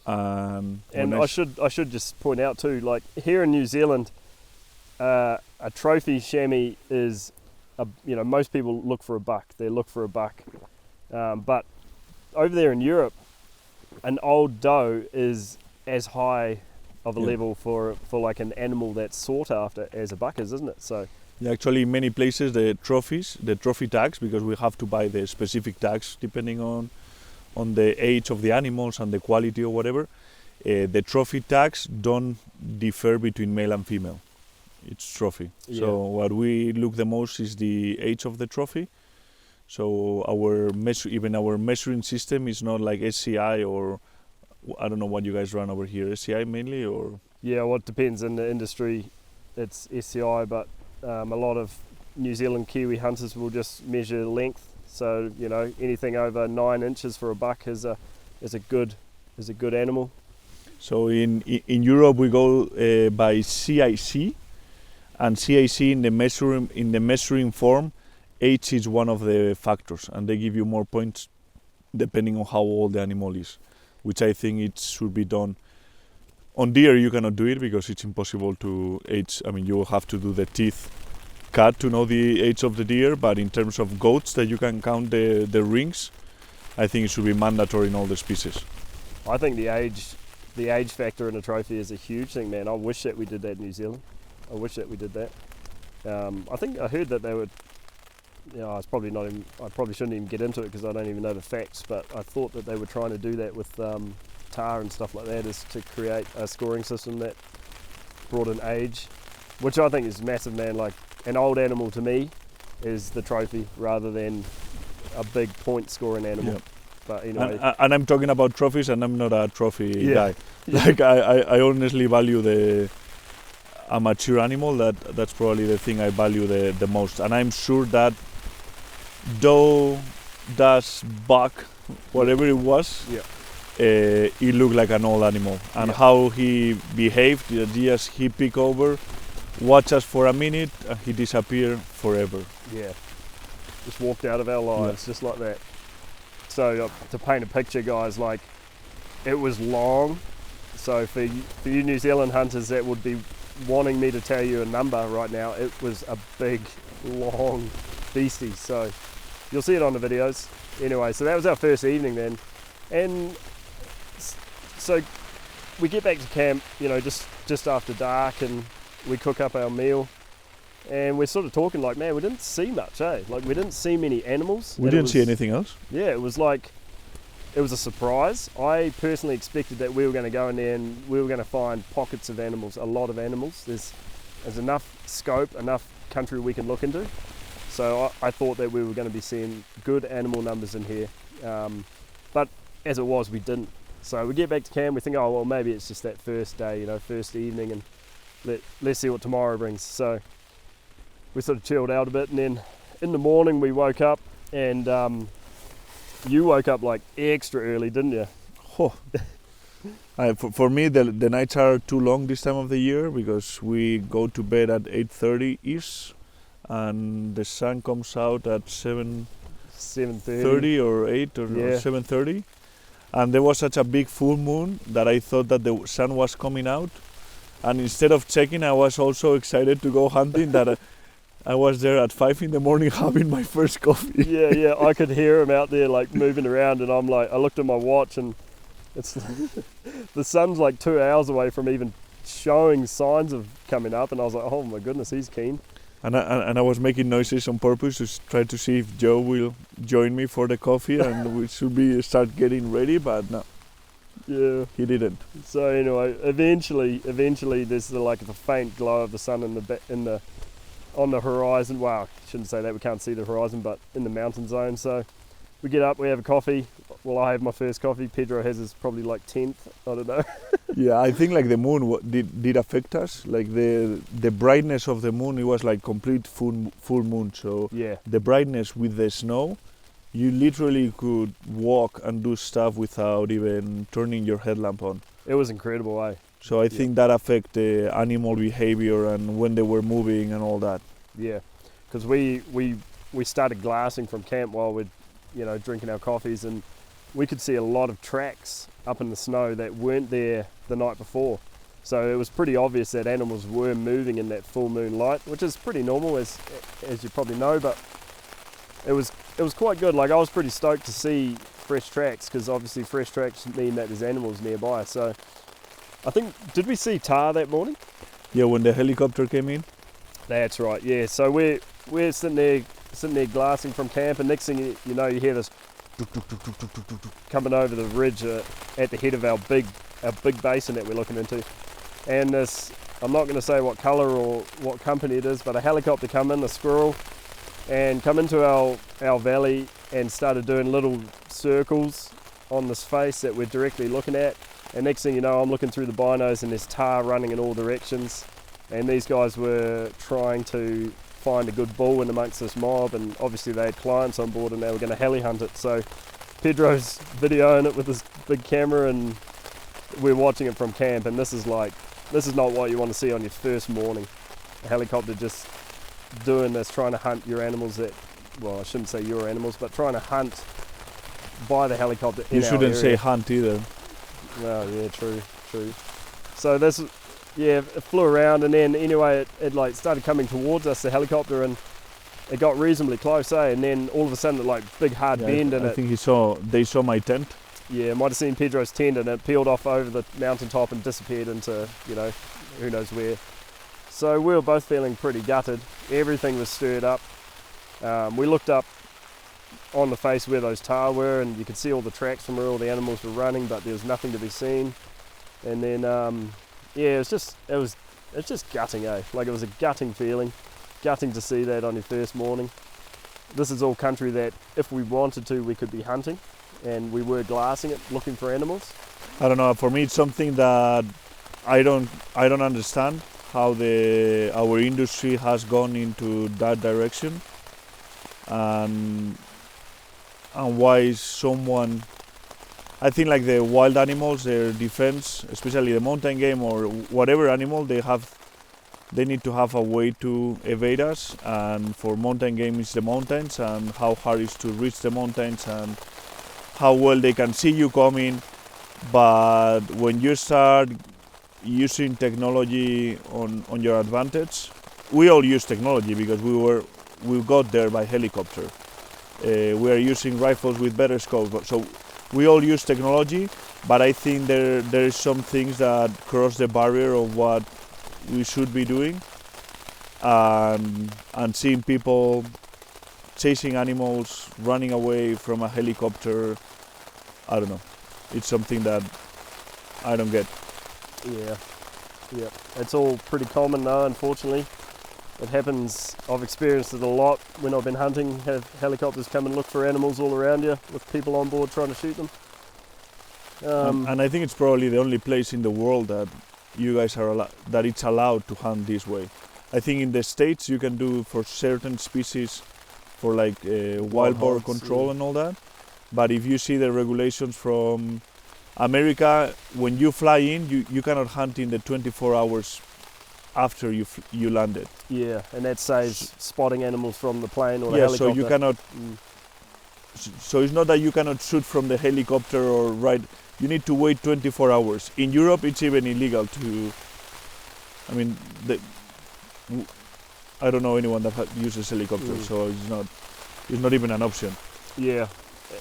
And I should just point out too, like here in New Zealand, a trophy chamois is, most people look for a buck. They look for a buck, but over there in Europe, an old doe is as high of a level for like an animal that's sought after as a buck is, isn't it? So yeah, actually, in many places the trophy tags, because we have to buy the specific tags depending on the age of the animals and the quality or whatever. The trophy tags don't differ between male and female. It's trophy. Yeah. So what we look the most is the age of the trophy. So our measuring system is not like SCI, or I don't know what you guys run over here. SCI mainly, or yeah, well, it depends in the industry. It's SCI, but a lot of New Zealand Kiwi hunters will just measure length. So anything over 9 inches for a buck is a good animal. So in Europe we go by CIC, and CIC in the measuring form, age is one of the factors, and they give you more points depending on how old the animal is, which I think it should be done. On deer you cannot do it because it's impossible to age. I mean, you will have to do the teeth cut to know the age of the deer, but in terms of goats that you can count the rings, I think it should be mandatory in all the species. I think the age factor in a trophy is a huge thing, man. I wish that we did that in New Zealand. I wish that we did that. I think I heard that they would. I probably shouldn't even get into it because I don't even know the facts. But I thought that they were trying to do that with tar and stuff like that, is to create a scoring system that brought in age, which I think is massive, man. Like an old animal to me is the trophy rather than a big point scoring animal. Yep. But anyway, And I'm talking about trophies, and I'm not a trophy Yeah. guy. Like I honestly value the a mature animal. That's probably the thing I value the most. And I'm sure that though that's buck, whatever it was, Yeah. it looked like an old animal. And Yeah. how he behaved, yes, he pick over, watch us for a minute, and he disappear forever. yeah, just walked out of our lives just like that. So to paint a picture, guys, like it was long. So for you New Zealand hunters that would be wanting me to tell you a number right now, it was a big, long beastie. So you'll see it on the videos. Anyway, so that was our first evening then. And so we get back to camp, you know, just after dark, and we cook up our meal. And we're sort of talking like, man, we didn't see much, eh? Like, we didn't see many animals. We didn't see anything else. Yeah, it was like, it was a surprise. I personally expected that we were going to go in there and we were going to find pockets of animals, a lot of animals. There's enough scope, enough country we can look into. So I thought that we were going to be seeing good animal numbers in here. But as it was, we didn't. So we get back to camp, we think, oh, well, maybe it's just that first day, you know, first evening, and let's see what tomorrow brings. So we sort of chilled out a bit, and then in the morning we woke up, and you woke up like extra early, didn't you? Oh. For me, the nights are too long this time of the year because we go to bed at 8:30-ish, and the sun comes out at 7:30 or 8 or Yeah. 7:30. And there was such a big full moon that I thought that the sun was coming out. And instead of checking, I was also excited to go hunting that I was there at 5 in the morning having my first coffee. Yeah, I could hear him out there like moving around, and I'm like, I looked at my watch, and it's the sun's like 2 hours away from even showing signs of coming up, and I was like, oh my goodness, he's keen. And I was making noises on purpose to try to see if Joe will join me for the coffee, and we should start getting ready, but no. Yeah. He didn't. So anyway, eventually, there's like the faint glow of the sun on the horizon. Well, I shouldn't say that, we can't see the horizon, but in the mountain zone. So we get up, we have a coffee. Well, I have my first coffee. Pedro has his probably like 10th. I don't know. Yeah, I think like the moon did affect us. Like the brightness of the moon, it was like complete full moon. So Yeah. the brightness with the snow, you literally could walk and do stuff without even turning your headlamp on. It was incredible, eh? So I think that affect the animal behavior and when they were moving and all that. Yeah, because we started glassing from camp while we're, you know, drinking our coffees, and we could see a lot of tracks up in the snow that weren't there the night before. So it was pretty obvious that animals were moving in that full moon light, which is pretty normal, as you probably know. But it was quite good. Like, I was pretty stoked to see fresh tracks, because obviously fresh tracks mean that there's animals nearby. So I think, did we see tar that morning? Yeah, when the helicopter came in. That's right. Yeah. So we're sitting there glassing from camp, and next thing you know, you hear this coming over the ridge at the head of our big basin that we're looking into. And this, I'm not going to say what colour or what company it is, but a helicopter come in, a squirrel, and come into our valley and started doing little circles on this face that we're directly looking at. And next thing you know, I'm looking through the binos, and there's tar running in all directions. And these guys were trying to find a good bull in amongst this mob, and obviously they had clients on board and they were going to heli hunt it. So Pedro's videoing it with this big camera, and we're watching it from camp, and this is not what you want to see on your first morning. A helicopter just doing this, trying to hunt your animals that, well, I shouldn't say your animals, but trying to hunt by the helicopter in You shouldn't our say area. hunt either. Well, yeah, true. So this, yeah, it flew around, and then anyway, it like started coming towards us, the helicopter, and it got reasonably close, and then all of a sudden, it like big hard bend, and I think they saw my tent. Yeah, might have seen Pedro's tent, and it peeled off over the mountaintop and disappeared into, you know, who knows where. So we were both feeling pretty gutted. Everything was stirred up. We looked up on the face where those tar were, and you could see all the tracks from where all the animals were running, but there was nothing to be seen. And then, yeah, it's just gutting, eh? Like, it was a gutting feeling, gutting to see that on your first morning. This is all country that, if we wanted to, we could be hunting. and we were glassing it, looking for animals. I don't know. For me, it's something that I don't understand how our industry has gone into that direction, and why someone. I think like the wild animals, their defense, especially the mountain game or whatever animal, they need to have a way to evade us. And for mountain game, it's the mountains and how hard it is to reach the mountains and how well they can see you coming. But when you start using technology on your advantage, we all use technology because we got there by helicopter. We are using rifles with better scopes, so we all use technology. But I think there is some things that cross the barrier of what we should be doing, and seeing people chasing animals, running away from a helicopter. I don't know. It's something that I don't get. Yeah, it's all pretty common now, unfortunately. It happens, I've experienced it a lot when I've been hunting, have helicopters come and look for animals all around you with people on board trying to shoot them. And I think it's probably the only place in the world that you guys are that it's allowed to hunt this way. I think in the States you can do for certain species for like wild boar control and all that. But if you see the regulations from America, when you fly in, you cannot hunt in the 24 hours after you landed. Yeah, and that saves spotting animals from the plane or the helicopter. So you cannot. So it's not that you cannot shoot from the helicopter or right. You need to wait 24 hours. In Europe, it's even illegal to. I mean, I don't know anyone that uses helicopters, so it's not even an option. Yeah.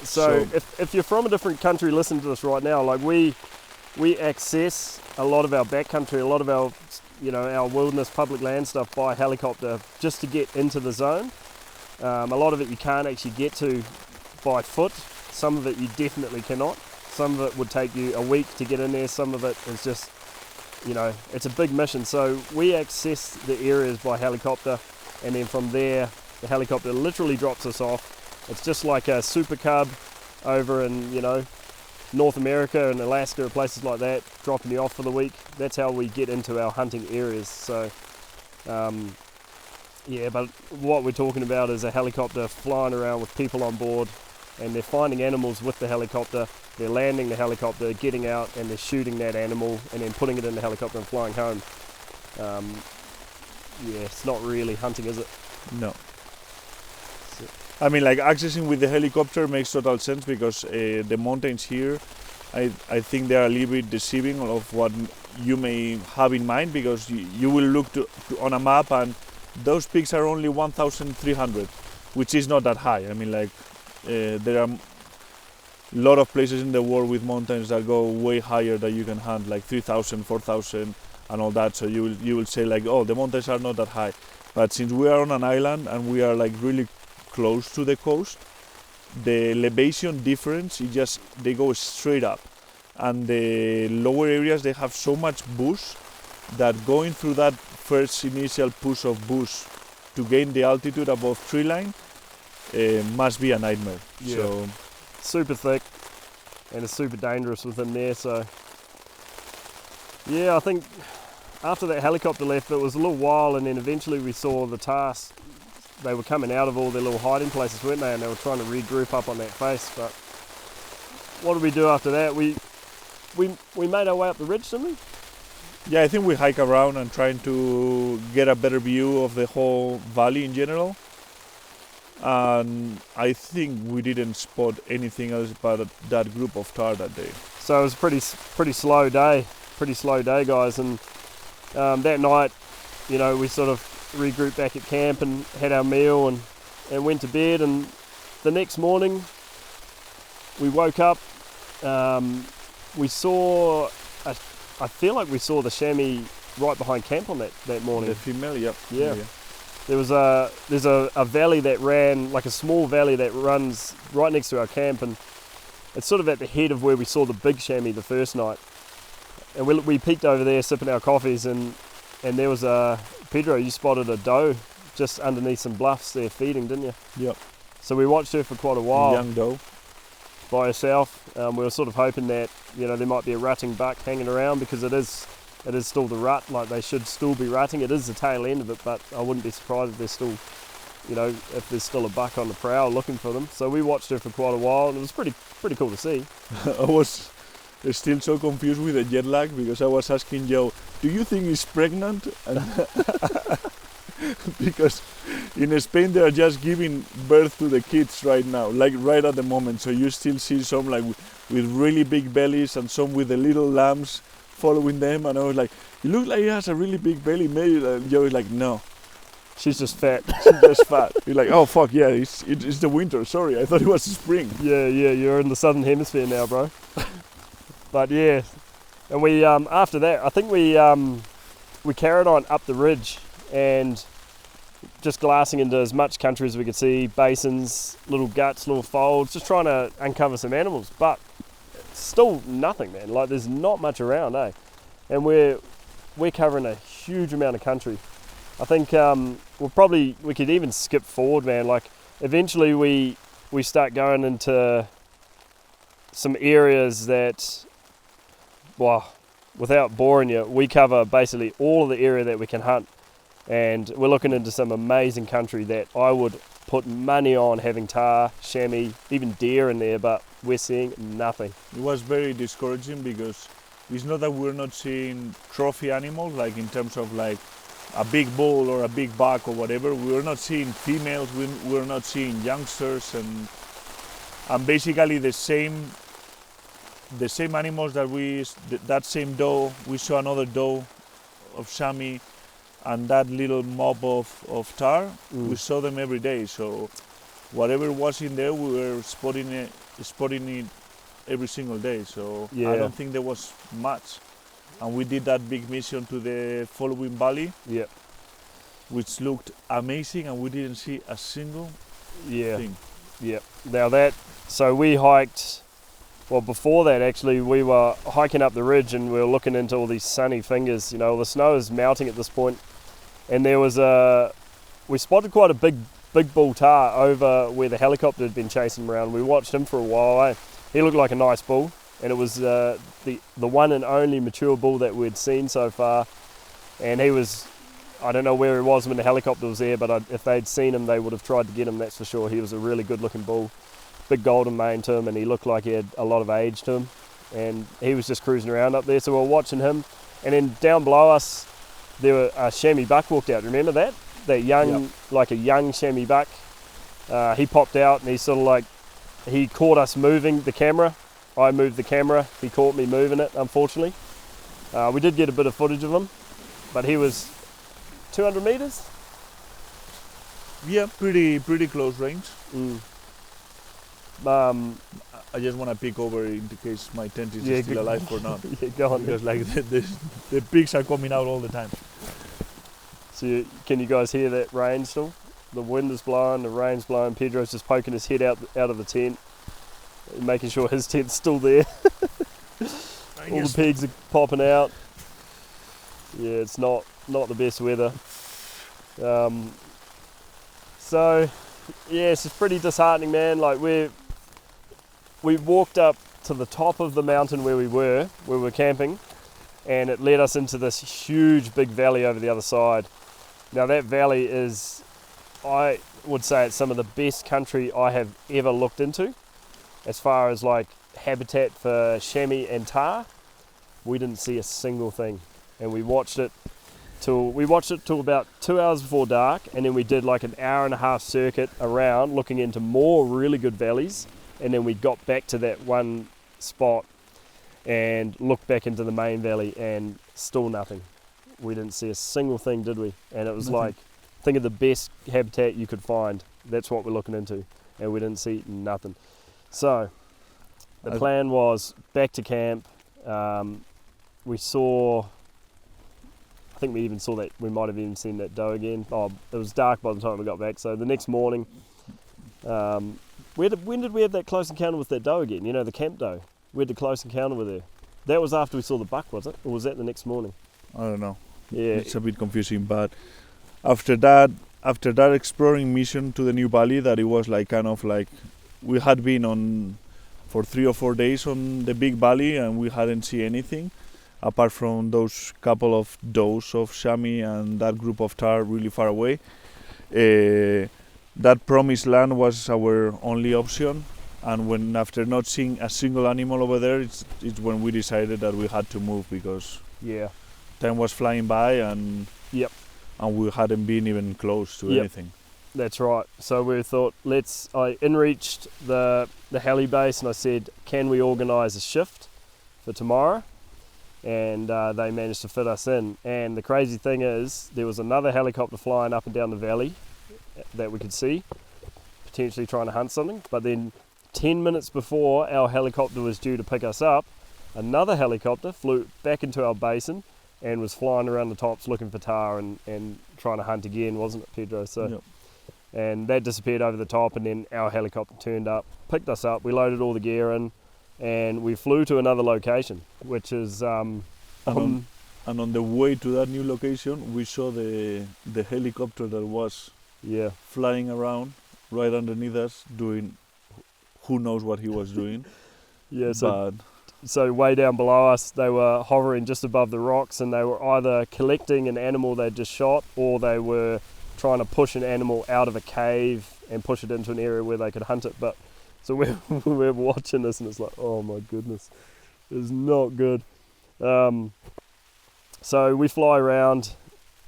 So if you're from a different country, listen to this right now. Like we access a lot of our backcountry, a lot of our our wilderness public land stuff by helicopter just to get into the zone. A lot of it you can't actually get to by foot. Some of it you definitely cannot. Some of it would take you a week to get in there. Some of it is just, it's a big mission. So we access the areas by helicopter, and then from there, the helicopter literally drops us off. It's just like a super cub over in, North America and Alaska or places like that, dropping you off for the week. That's how we get into our hunting areas. So, but what we're talking about is a helicopter flying around with people on board, and they're finding animals with the helicopter. They're landing the helicopter, getting out, and they're shooting that animal and then putting it in the helicopter and flying home. It's not really hunting, is it? No. I mean, like accessing with the helicopter makes total sense because the mountains here, I think they are a little bit deceiving of what you may have in mind, because you will look on a map and those peaks are only 1,300, which is not that high. I mean, like there are a lot of places in the world with mountains that go way higher that you can hunt, like 3,000, 4,000 and all that. So you will say like, oh, the mountains are not that high. But since we are on an island and we are like really close to the coast, the elevation difference is just, they go straight up, and the lower areas, they have so much bush that going through that first initial push of bush to gain the altitude above tree line must be a nightmare. Yeah. So super thick and it's super dangerous within there. So yeah, I think after that helicopter left, it was a little while, and then eventually we saw the task. They were coming out of all their little hiding places, weren't they? And they were trying to regroup up on that face. But what did we do after that? We made our way up the ridge, didn't we? yeah, I think we hike around and trying to get a better view of the whole valley in general. And I think we didn't spot anything else but that group of tar that day. So it was a pretty slow day, guys. And that night, we sort of regrouped back at camp and had our meal and went to bed. And the next morning, we woke up. We saw, I feel like we saw the chamois right behind camp on that morning. The female, yep. Yeah. There's a valley that ran, like a small valley that runs right next to our camp, and it's sort of at the head of where we saw the big chamois the first night. And we peeked over there sipping our coffees, and there was Pedro, you spotted a doe just underneath some bluffs there feeding, didn't you? Yep. So we watched her for quite a while. Young doe. by herself. We were sort of hoping that, you know, there might be a rutting buck hanging around, because it is still the rut, like they should still be rutting. It is the tail end of it, but I wouldn't be surprised if there's still, you know, if there's still a buck on the prowl looking for them. So we watched her for quite a while, and it was pretty cool to see. I was still so confused with the jet lag, because I was asking Joe, do you think he's pregnant? And because in Spain they are just giving birth to the kids right now, like right at the moment. So you still see some like with really big bellies and some with the little lambs following them. And I was like, it looks like he has a really big belly, maybe. And Joe is like, no, She's just fat. she's just fat. You're like, oh fuck yeah, it's the winter. Sorry, I thought it was spring. Yeah, you're in the southern hemisphere now, bro. But yeah, and we after that, I think we carried on up the ridge and just glassing into as much country as we could see, basins, little guts, little folds, just trying to uncover some animals. But still nothing, man. Like there's not much around, eh? And we're covering a huge amount of country. I think we could even skip forward, man. Like eventually we start going into some areas that, well, without boring you, we cover basically all of the area that we can hunt, and we're looking into some amazing country that I would put money on having tahr, chamois, even deer in there, but we're seeing nothing. It was very discouraging, because it's not that we're not seeing trophy animals, like in terms of like a big bull or a big buck or whatever. We're not seeing females, we're not seeing youngsters, and basically the same animals that same doe, we saw another doe of chamois, and that little mob of tahr, we saw them every day. So whatever was in there, we were spotting it every single day. So Yeah. I don't think there was much. And we did that big mission to the following valley, Yeah, which looked amazing, and we didn't see a single yeah, thing. yeah. Now so we hiked. Well, before that, actually, we were hiking up the ridge and we were looking into all these sunny fingers. You know, the snow is melting at this point, and there was we spotted quite a big bull tahr over where the helicopter had been chasing him around. We watched him for a while. Eh? He looked like a nice bull, and it was the one and only mature bull that we'd seen so far. And he was, I don't know where he was when the helicopter was there, but if they'd seen him, they would have tried to get him, that's for sure. He was a really good-looking bull. Big golden mane to him, and he looked like he had a lot of age to him, and he was just cruising around up there, so we were watching him. And then down below us there were a chamois buck walked out. Remember that young, Yep. like a young chamois buck? He popped out and he sort of like, he caught us moving the camera. I moved the camera, he caught me moving it, unfortunately. We did get a bit of footage of him, but he was 200 meters. Yeah, pretty close range. I just want to peek over in case my tent is Yeah, still good. alive or not. Yeah, go on. Because like the pigs are coming out all the time. So can you guys hear that rain still? The wind is blowing, the rain's blowing. Pedro's just poking his head out of the tent, making sure his tent's still there. All the pigs are popping out. Yeah, it's not the best weather. So yeah, it's just pretty disheartening, man. Like we walked up to the top of the mountain where we were camping, and it led us into this huge big valley over the other side. Now that valley is, I would say, it's some of the best country I have ever looked into as far as like habitat for chamois and tahr. We didn't see a single thing, and we watched it till about 2 hours before dark, and then we did like an hour and a half circuit around looking into more really good valleys, and then we got back to that one spot and looked back into the main valley, and still nothing. We didn't see a single thing, did we? And it was Nothing. like, think of the best habitat you could find. That's what we're looking into, and we didn't see nothing. So the plan was back to camp. We saw, I think we even saw that, we might have even seen that doe again. Oh, it was dark by the time we got back. So the next morning, when did we have that close encounter with that doe again? You know, the camp doe. We had the close encounter with her. That was after we saw the buck, was it? Or was that the next morning? I don't know. Yeah. It's a bit confusing, but after that exploring mission to the new valley, that it was like kind of like we had been on for 3 or 4 days on the big valley, and we hadn't seen anything apart from those couple of does of chamois and that group of tar really far away. That promised land was our only option, and when after not seeing a single animal over there, it's when we decided that we had to move, because Yeah. time was flying by, and Yep. and we hadn't been even close to Yep. anything. That's right. So we thought, I in-reached the heli base and I said, can we organise a shift for tomorrow? And they managed to fit us in. And the crazy thing is, there was another helicopter flying up and down the valley that we could see, potentially trying to hunt something. But then 10 minutes before our helicopter was due to pick us up, another helicopter flew back into our basin and was flying around the tops looking for tar and trying to hunt again, wasn't it, Pedro? So. Yep. And that disappeared over the top, and then our helicopter turned up, picked us up, we loaded all the gear in, and we flew to another location, which is And on the way to that new location, we saw the helicopter that was yeah, flying around right underneath us, doing who knows what he was doing. yeah. But So way down below us, they were hovering just above the rocks, and they were either collecting an animal they'd just shot, or they were trying to push an animal out of a cave and push it into an area where they could hunt it. But so we're watching this, and it's like, oh my goodness, it's not good. So we fly around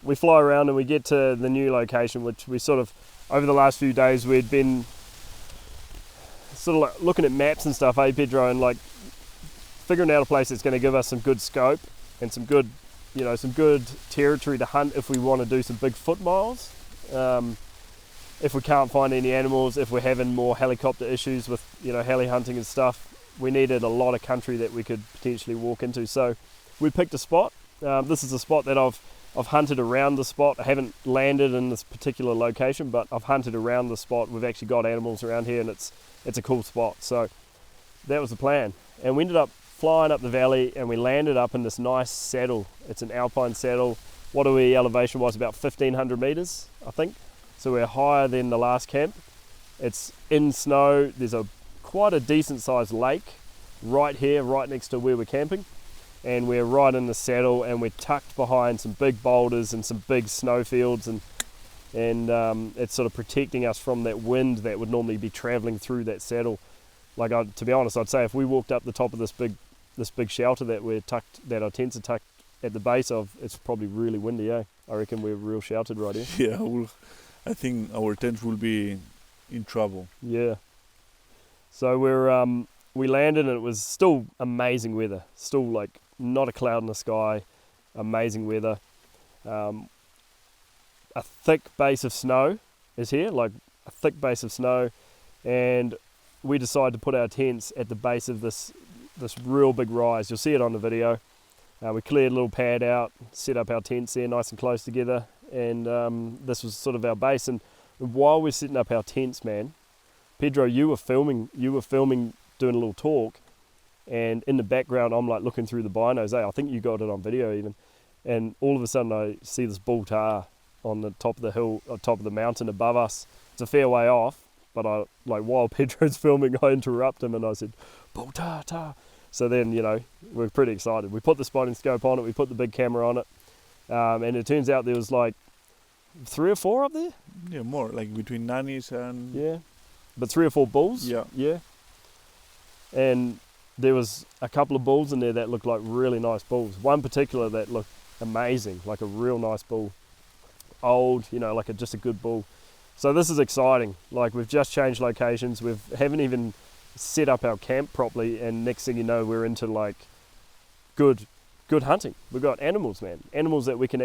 and we get to the new location, which we sort of, over the last few days, we'd been sort of like looking at maps and stuff, Pedro, and like figuring out a place that's going to give us some good scope and some good territory to hunt if we want to do some big foot miles. If we can't find any animals, if we're having more helicopter issues with heli hunting and stuff, we needed a lot of country that we could potentially walk into. So we picked a spot. This is a spot that I've hunted around the spot. I haven't landed in this particular location, but I've hunted around the spot. We've actually got animals around here, and it's a cool spot. So that was the plan, and we ended up flying up the valley, and we landed up in this nice saddle. It's an alpine saddle. What are we elevation wise? About 1,500 meters, I think. So we're higher than the last camp. It's in snow. There's quite a decent sized lake right here, right next to where we're camping, and we're right in the saddle, and we're tucked behind some big boulders and some big snow fields, and it's sort of protecting us from that wind that would normally be traveling through that saddle. Like, to be honest, I'd say if we walked up the top of this big shelter that our tents are tucked at the base of, it's probably really windy. I reckon we're real sheltered right here. yeah, I think our tents will be in trouble. Yeah. So we landed, and it was still amazing weather. Still like not a cloud in the sky, amazing weather. A thick base of snow is here, like a thick base of snow, and we decided to put our tents at the base of this real big rise. You'll see it on the video. We cleared a little pad out, set up our tents there nice and close together, and this was sort of our base. And while we're setting up our tents, man, Pedro, you were filming, doing a little talk, and in the background I'm like looking through the binos. I think you got it on video even, and all of a sudden I see this bull tar on the top of the hill, on top of the mountain above us. It's a fair way off, but while Pedro's filming, I interrupt him and I said, bull tar, tar. So then, we're pretty excited. We put the spotting scope on it, we put the big camera on it, and it turns out there was like 3 or 4 up there? Yeah, more, like between nannies and... Yeah, but 3 or 4 bulls? Yeah. Yeah. And there was a couple of bulls in there that looked like really nice bulls. One particular that looked amazing, like a real nice bull. Old, like just a good bull. So this is exciting. Like, we've just changed locations. We haven't even set up our camp properly, and next thing you know, we're into like good hunting. We've got animals, man. Animals that we can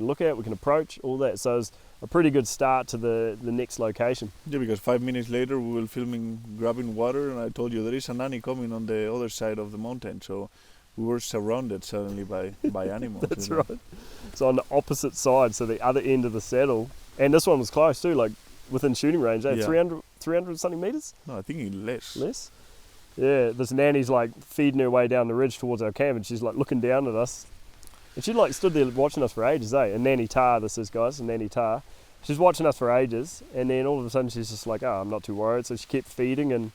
look at, we can approach, all that. So it's a pretty good start to the next location. Yeah, because 5 minutes later we were filming grabbing water, and I told you there is a nanny coming on the other side of the mountain. So we were surrounded suddenly by animals. That's right. So on the opposite side, so the other end of the saddle, and this one was close too, like within shooting range, Yeah. 300 something meters? No, I think less. Less? Yeah, this nanny's like feeding her way down the ridge towards our camp, and she's like looking down at us. And she like stood there watching us for ages, eh? And Nanny Tar, this is, guys, and Nanny Tar. She's watching us for ages, and then all of a sudden she's just like, I'm not too worried. So she kept feeding, and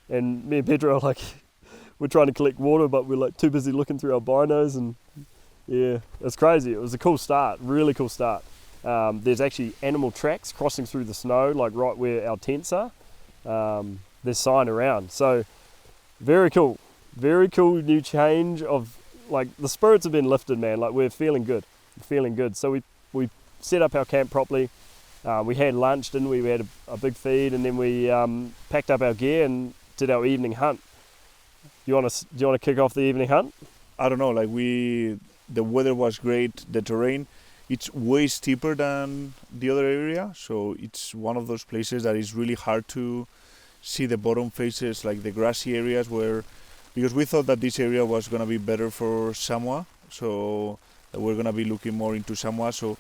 and me and Pedro are like, we're trying to collect water, but we're like too busy looking through our binos, and yeah, it's crazy. It was a cool start, really cool start. There's actually animal tracks crossing through the snow, like right where our tents are. There's sign around, so very cool new change of, like, the spirits have been lifted, man. Like, we're feeling good. So we set up our camp properly. We had lunch, didn't we? We had a big feed, and then we packed up our gear and did our evening hunt. Do you want to kick off the evening hunt? I don't know, like the weather was great, the terrain, it's way steeper than the other area, so it's one of those places that is really hard to see the bottom faces, like the grassy areas, because we thought that this area was going to be better for Samoa, so we're going to be looking more into Samoa, so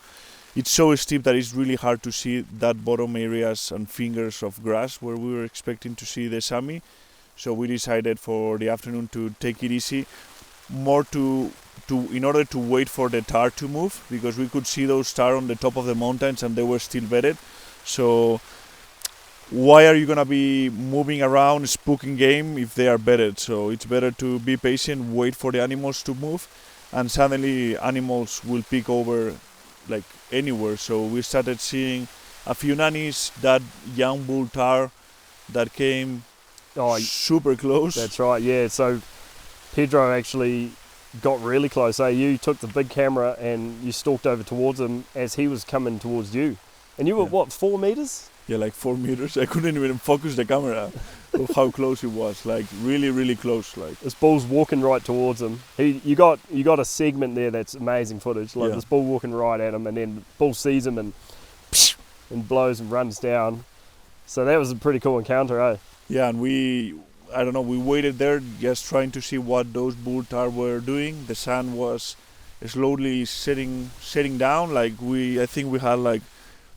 it's so steep that it's really hard to see that bottom areas and fingers of grass where we were expecting to see the Sami. So we decided for the afternoon to take it easy, more in order to wait for the tar to move, because we could see those tar on the top of the mountains and they were still bedded. So why are you gonna be moving around spooking game if they are bedded? So it's better to be patient, wait for the animals to move, and suddenly animals will pick over like anywhere. So we started seeing a few nannies, that young bull tar that came super close. That's right, yeah. So Pedro actually got really close. You took the big camera and you stalked over towards him as he was coming towards you. And you were, what, 4 meters? Yeah, like 4 meters. I couldn't even focus the camera of how close it was. Like really, really close. Like this bull's walking right towards him. You got a segment there that's amazing footage. Like this bull walking right at him, and then the bull sees him and blows and runs down. So that was a pretty cool encounter, eh? Yeah, and we waited there just trying to see what those bull tar were doing. The sun was slowly setting down. Like I think we had like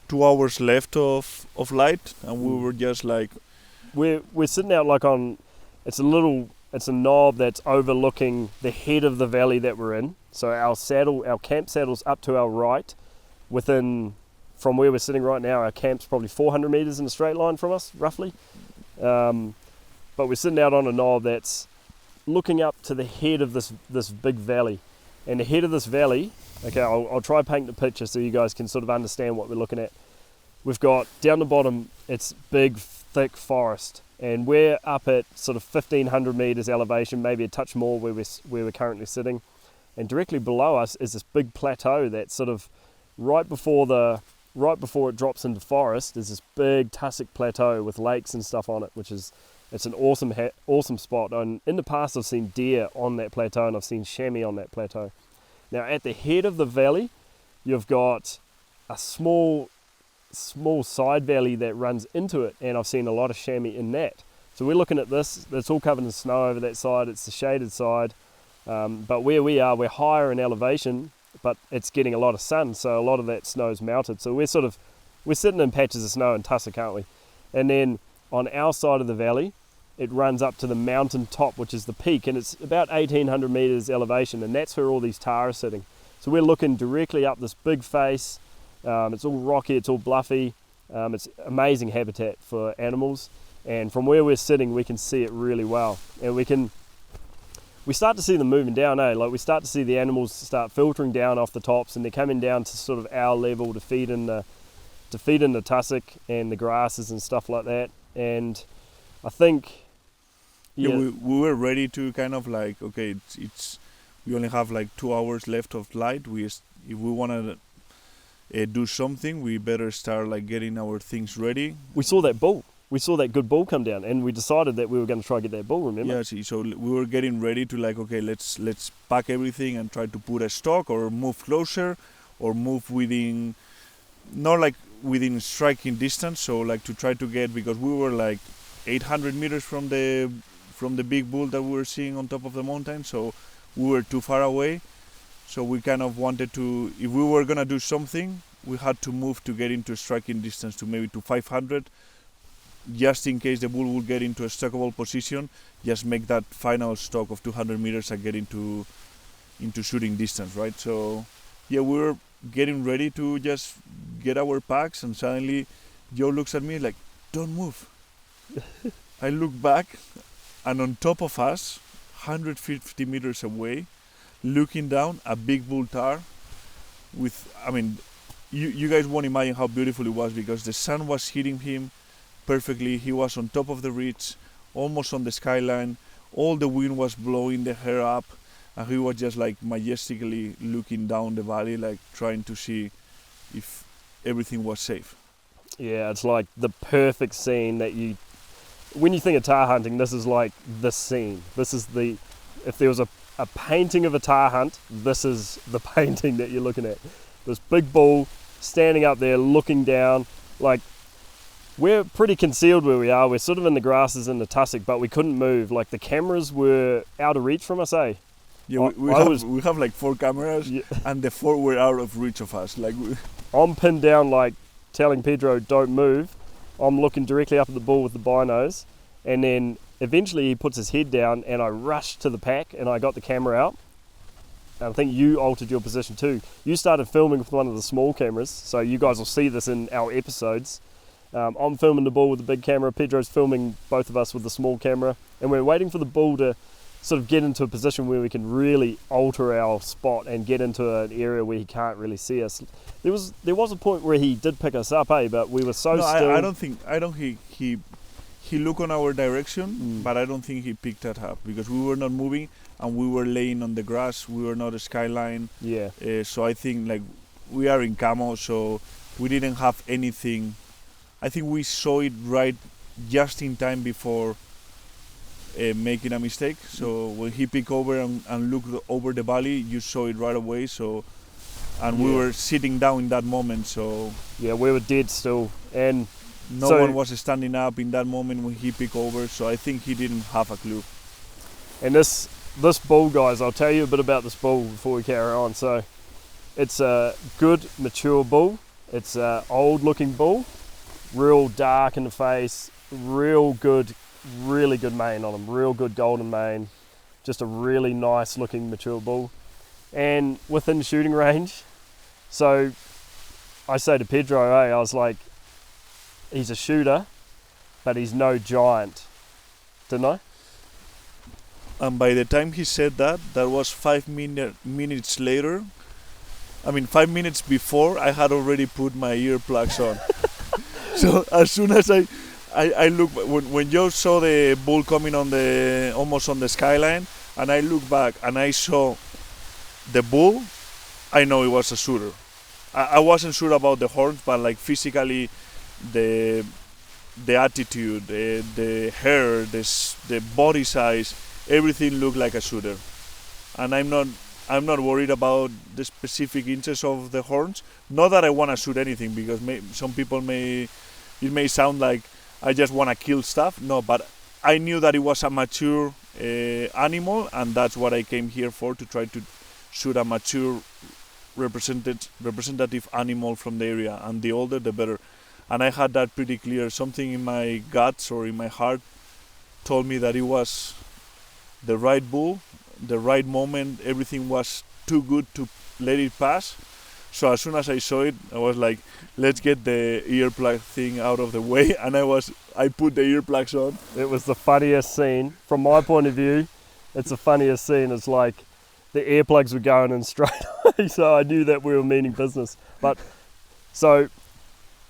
2 hours left of light, and we were just like, we're sitting out like on, it's a knob that's overlooking the head of the valley that we're in. So our camp saddle's up to our right, from where we're sitting right now. Our camp's probably 400 meters in a straight line from us, roughly. But we're sitting out on a knob that's looking up to the head of this big valley. And the head of this valley, okay, I'll try and paint the picture so you guys can sort of understand what we're looking at. We've got down the bottom, it's big, thick forest. And we're up at sort of 1,500 meters elevation, maybe a touch more where we're currently sitting. And directly below us is this big plateau that's sort of right before it drops into forest. There's this big tussock plateau with lakes and stuff on it, it's an awesome spot. And in the past I've seen deer on that plateau, and I've seen chamois on that plateau. Now at the head of the valley, you've got a small side valley that runs into it, and I've seen a lot of chamois in that. So we're looking at this, it's all covered in snow over that side, it's the shaded side. But where we are, we're higher in elevation, but it's getting a lot of sun, so a lot of that snow's melted. So we're sitting in patches of snow in tussock, aren't we? And then on our side of the valley, it runs up to the mountain top, which is the peak, and it's about 1,800 meters elevation, and that's where all these tar are sitting. So we're looking directly up this big face. It's all rocky, it's all bluffy. It's amazing habitat for animals, and from where we're sitting, we can see it really well. And we start to see them moving down, eh? Like we start to see the animals start filtering down off the tops, and they're coming down to sort of our level to feed in the tussock and the grasses and stuff like that. And I think we were ready to kind of like, okay, we only have like 2 hours left of light. If we want to do something, we better start like getting our things ready. We saw that bull. We saw that good bull come down, and we decided that we were going to try and get that bull, remember? Yeah, see, so we were getting ready to like, okay, let's pack everything and try to put a stock or move closer or move within, not like within striking distance, so like to try to get, because we were like 800 meters from the big bull that we were seeing on top of the mountain, so we were too far away. So we kind of wanted to, if we were gonna do something, we had to move to get into striking distance to maybe to 500, just in case the bull would get into a stockable position, just make that final stock of 200 meters and get into shooting distance, right? So yeah, we were getting ready to just get our packs, and suddenly Joe looks at me like, don't move. I look back, and on top of us, 150 meters away, looking down, a big bull tar with, I mean, you guys won't imagine how beautiful it was, because the sun was hitting him perfectly. He was on top of the ridge, almost on the skyline. All the wind was blowing the hair up, and he was just like majestically looking down the valley, like trying to see if everything was safe. Yeah, it's like the perfect scene that when you think of tar hunting, this is like the scene. This is if there was a painting of a tar hunt, this is the painting that you're looking at. This big bull standing up there looking down. Like, we're pretty concealed where we are. We're sort of in the grasses in the tussock, but we couldn't move. Like, the cameras were out of reach from us, eh? Yeah, we have like 4 cameras, yeah. And the 4 were out of reach of us. Like, I'm pinned down, like telling Pedro, don't move. I'm looking directly up at the bull with the binos, and then eventually he puts his head down, and I rushed to the pack and I got the camera out. And I think you altered your position too. You started filming with one of the small cameras, so you guys will see this in our episodes. I'm filming the bull with the big camera, Pedro's filming both of us with the small camera, and we're waiting for the bull to sort of get into a position where we can really alter our spot and get into an area where he can't really see us. There was a point where he did pick us up, but we were so still. I don't think he looked on our direction, but I don't think he picked that up, because we were not moving and we were laying on the grass. We were not a skyline. Yeah. So I think like we are in camo, so we didn't have anything. I think we saw it right just in time before making a mistake. So when he picked over and looked over the valley, you saw it right away. So, and we were sitting down in that moment. So yeah, we were dead still, and no one was standing up in that moment when he picked over. So I think he didn't have a clue. And this bull, guys, I'll tell you a bit about this bull before we carry on. So it's a good mature bull. It's an old looking bull, real dark in the face, really good mane on him, real good golden mane, just a really nice looking mature bull, and within shooting range. So I say to Pedro, I was like, he's a shooter, but he's no giant, didn't I? And by the time he said that was 5 minutes later. I mean, 5 minutes before, I had already put my earplugs on. So as soon as I look, when Joe saw the bull coming almost on the skyline, and I looked back and I saw the bull, I know it was a shooter. I wasn't sure about the horns, but like physically, the attitude, the hair, the body size, everything looked like a shooter. And I'm not worried about the specific inches of the horns. Not that I want to shoot anything, because some people it may sound like I just want to kill stuff. No, but I knew that it was a mature animal, and that's what I came here for, to try to shoot a mature representative animal from the area, and the older the better. And I had that pretty clear. Something in my guts or in my heart told me that it was the right bull, the right moment. Everything was too good to let it pass. So as soon as I saw it, I was like, let's get the earplug thing out of the way. And I put the earplugs on. It was the funniest scene. From my point of view, it's the funniest scene. It's like the earplugs were going in straight away. So I knew that we were meaning business. But so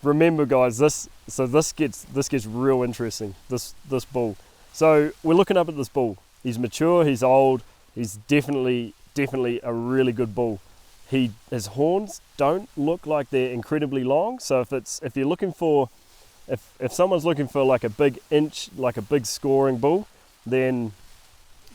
remember, guys, this gets real interesting, this bull. So we're looking up at this bull. He's mature, he's old, he's definitely a really good bull. His horns don't look like they're incredibly long. So if you're looking for, if someone's looking for like a big inch, like a big scoring bull, then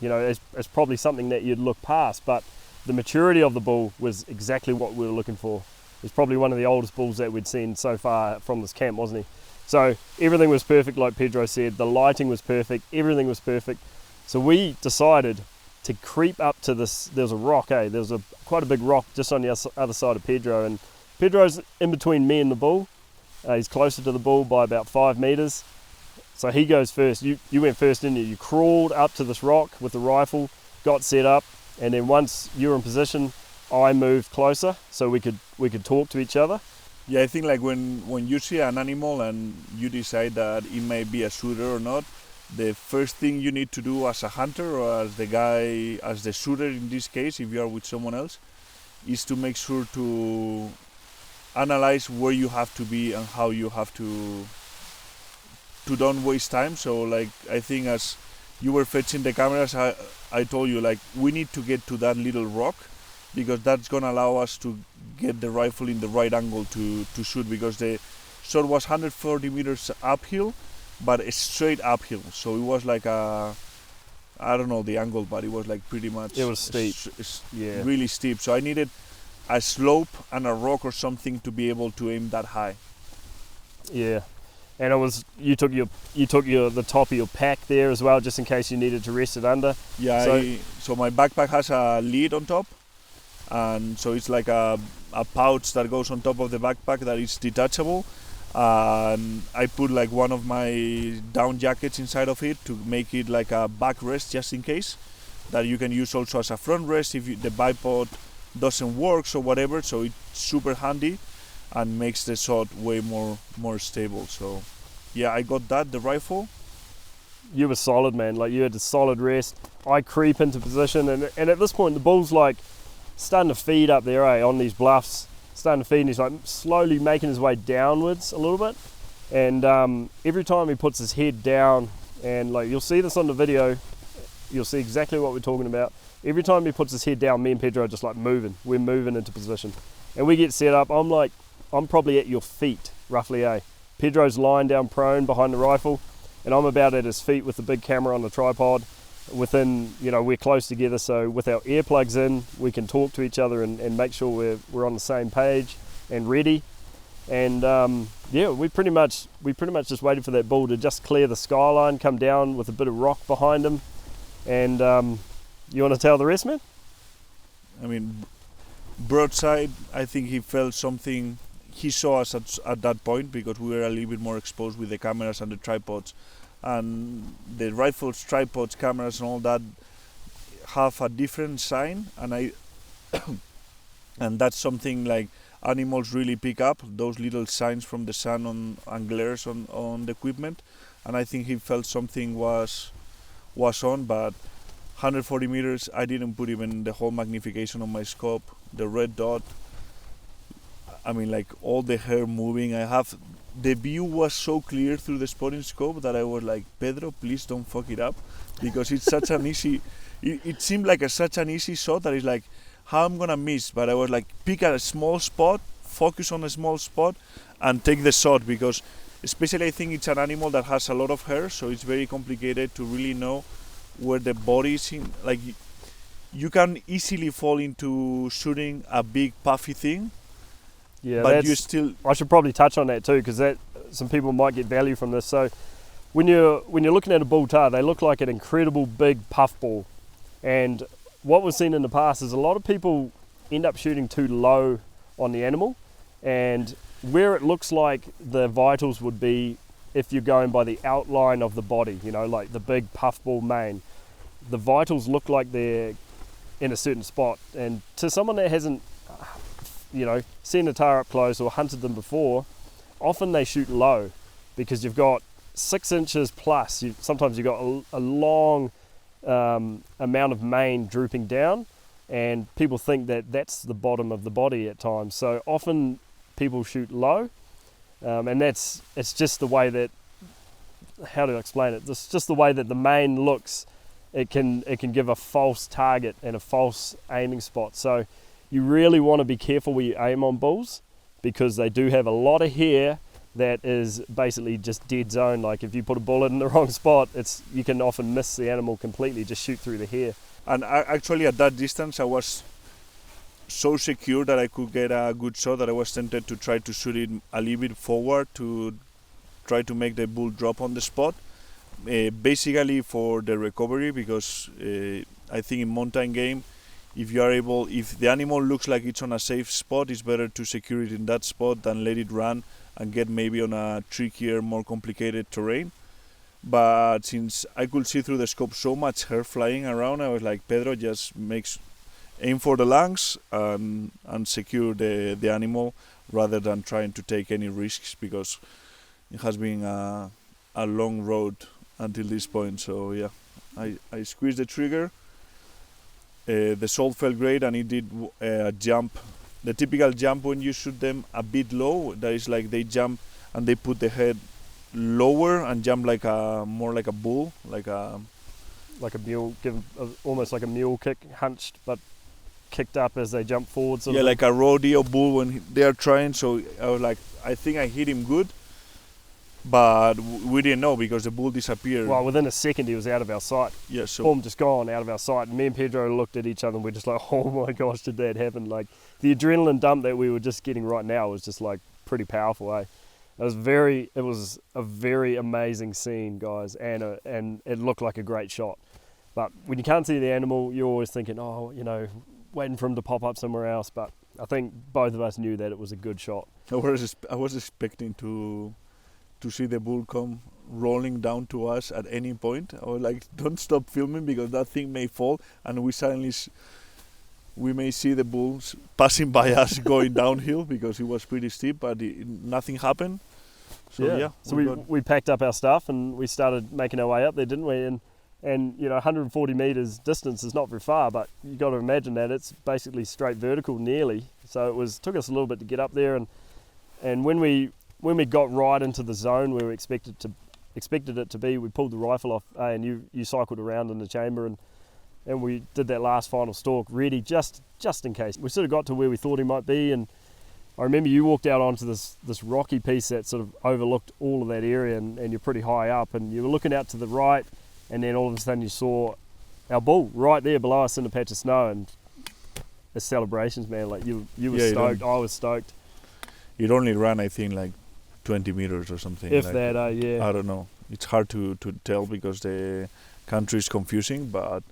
you know it's probably something that you'd look past. But the maturity of the bull was exactly what we were looking for. He's probably one of the oldest bulls that we'd seen so far from this camp, wasn't he? So everything was perfect, like Pedro said. The lighting was perfect, everything was perfect. So we decided to creep up to this. There's a rock, there's quite a big rock just on the other side of Pedro, and Pedro's in between me and the bull. He's closer to the bull by about 5 meters. So he goes first. You went first, didn't you? You crawled up to this rock with the rifle, got set up, and then once you were in position, I moved closer so we could talk to each other. Yeah, I think like when you see an animal and you decide that it may be a shooter or not, the first thing you need to do as a hunter or as the guy, as the shooter in this case, if you are with someone else, is to make sure to analyze where you have to be and how you have to don't waste time. So like I think as you were fetching the cameras, I told you like we need to get to that little rock, because that's gonna allow us to get the rifle in the right angle to shoot, because the shot was 140 meters uphill, but straight uphill. So it was like a, I don't know the angle, but it was like pretty much. It was steep. Yeah. Really steep. So I needed a slope and a rock or something to be able to aim that high. Yeah. And it was you took the top of your pack there as well, just in case you needed to rest it under. Yeah. So my backpack has a lid on top, and so it's like a pouch that goes on top of the backpack that is detachable. And I put like one of my down jackets inside of it to make it like a backrest, just in case, that you can use also as a front rest if the bipod doesn't work or whatever. So it's super handy and makes the shot way more stable. So yeah, I got that, the rifle. You were solid, man. Like you had a solid rest. I creep into position, and at this point the bull's like starting to feed up there, on these bluffs, starting to feed, and he's like slowly making his way downwards a little bit. And every time he puts his head down, and like you'll see this on the video, you'll see exactly what we're talking about. Every time he puts his head down, me and Pedro are just like moving. We're moving into position, and we get set up. I'm probably at your feet, roughly, Pedro's lying down prone behind the rifle, and I'm about at his feet with the big camera on the tripod. Within, we're close together, so with our earplugs in, we can talk to each other and make sure we're on the same page and ready. And yeah, we pretty much just waited for that bull to just clear the skyline, come down with a bit of rock behind him. And you want to tell the rest, man? I mean, broadside, I think he felt something. He saw us at that point because we were a little bit more exposed with the cameras and the tripods. And the rifles, tripods, cameras and all that have a different sign. And and that's something like animals really pick up, those little signs from the sun and glares on the equipment. And I think he felt something was on, but 140 meters, I didn't put even the whole magnification on my scope. The red dot, I mean, like all the hair moving. The view was so clear through the spotting scope that I was like, Pedro, please don't fuck it up, because it's such an easy. It seemed like such an easy shot that is like, how I'm gonna miss? But I was like, pick a small spot, focus on a small spot, and take the shot, because especially I think it's an animal that has a lot of hair, so it's very complicated to really know where the body is in. Like, you can easily fall into shooting a big puffy thing. Yeah, but you still. I should probably touch on that too, because some people might get value from this. So, when you're looking at a bull tar, they look like an incredible big puffball. And what we've seen in the past is a lot of people end up shooting too low on the animal, and where it looks like the vitals would be if you're going by the outline of the body, like the big puffball mane, the vitals look like they're in a certain spot. And to someone that hasn't seen a tar up close or hunted them before, often they shoot low because you've got 6 inches plus. Sometimes you've got a long amount of mane drooping down, and people think that that's the bottom of the body at times. So often people shoot low, and it's just the way that, how to explain it? It's just the way that the mane looks. It can give a false target and a false aiming spot. So you really want to be careful where you aim on bulls, because they do have a lot of hair that is basically just dead zone. Like if you put a bullet in the wrong spot, you can often miss the animal completely, just shoot through the hair. And actually at that distance I was so secure that I could get a good shot that I was tempted to try to shoot it a little bit forward to try to make the bull drop on the spot. Basically for the recovery, because I think in mountain game, if the animal looks like it's on a safe spot, it's better to secure it in that spot than let it run and get maybe on a trickier, more complicated terrain. But since I could see through the scope so much hair flying around, I was like, Pedro, just aim for the lungs and secure the animal rather than trying to take any risks, because it has been a long road until this point. So yeah, I squeezed the trigger. The salt felt great, and it did a jump. The typical jump when you shoot them a bit low, that is like they jump and they put the head lower and jump like more like a bull, like a mule, almost like a mule kick, hunched but kicked up as they jump forward. Yeah, like a rodeo bull when they are trying. So I was like, I think I hit him good, but we didn't know because the bull disappeared. Well, within a second he was out of our sight. Yeah, so Boom, just gone, out of our sight. And me and Pedro looked at each other and we're just like, oh my gosh, did that happen? Like the adrenaline dump that we were just getting right now was just like pretty powerful, eh? It was a very amazing scene, guys, and it looked like a great shot. But when you can't see the animal, you're always thinking, oh, you know, waiting for him to pop up somewhere else. But I think both of us knew that it was a good shot. I was expecting to see the bull come rolling down to us at any point. I was like, don't stop filming because that thing may fall, and we may see the bulls passing by us going downhill because it was pretty steep, but nothing happened. So yeah, so we packed up our stuff and we started making our way up there, didn't we? And you know, 140 meters distance is not very far, but you got to imagine that it's basically straight vertical nearly. So took us a little bit to get up there, and when we got right into the zone where we expected it to be, we pulled the rifle off, and you cycled around in the chamber, and we did that last final stalk, ready just in case. We sort of got to where we thought he might be, and I remember you walked out onto this rocky piece that sort of overlooked all of that area, and you're pretty high up, and you were looking out to the right, and then all of a sudden you saw our bull right there below us in a patch of snow, and it's celebrations, man. Like you were stoked, I was stoked. It only ran, I think, like 20 meters or something. If like, that, yeah. I don't know. It's hard to tell because the country is confusing, but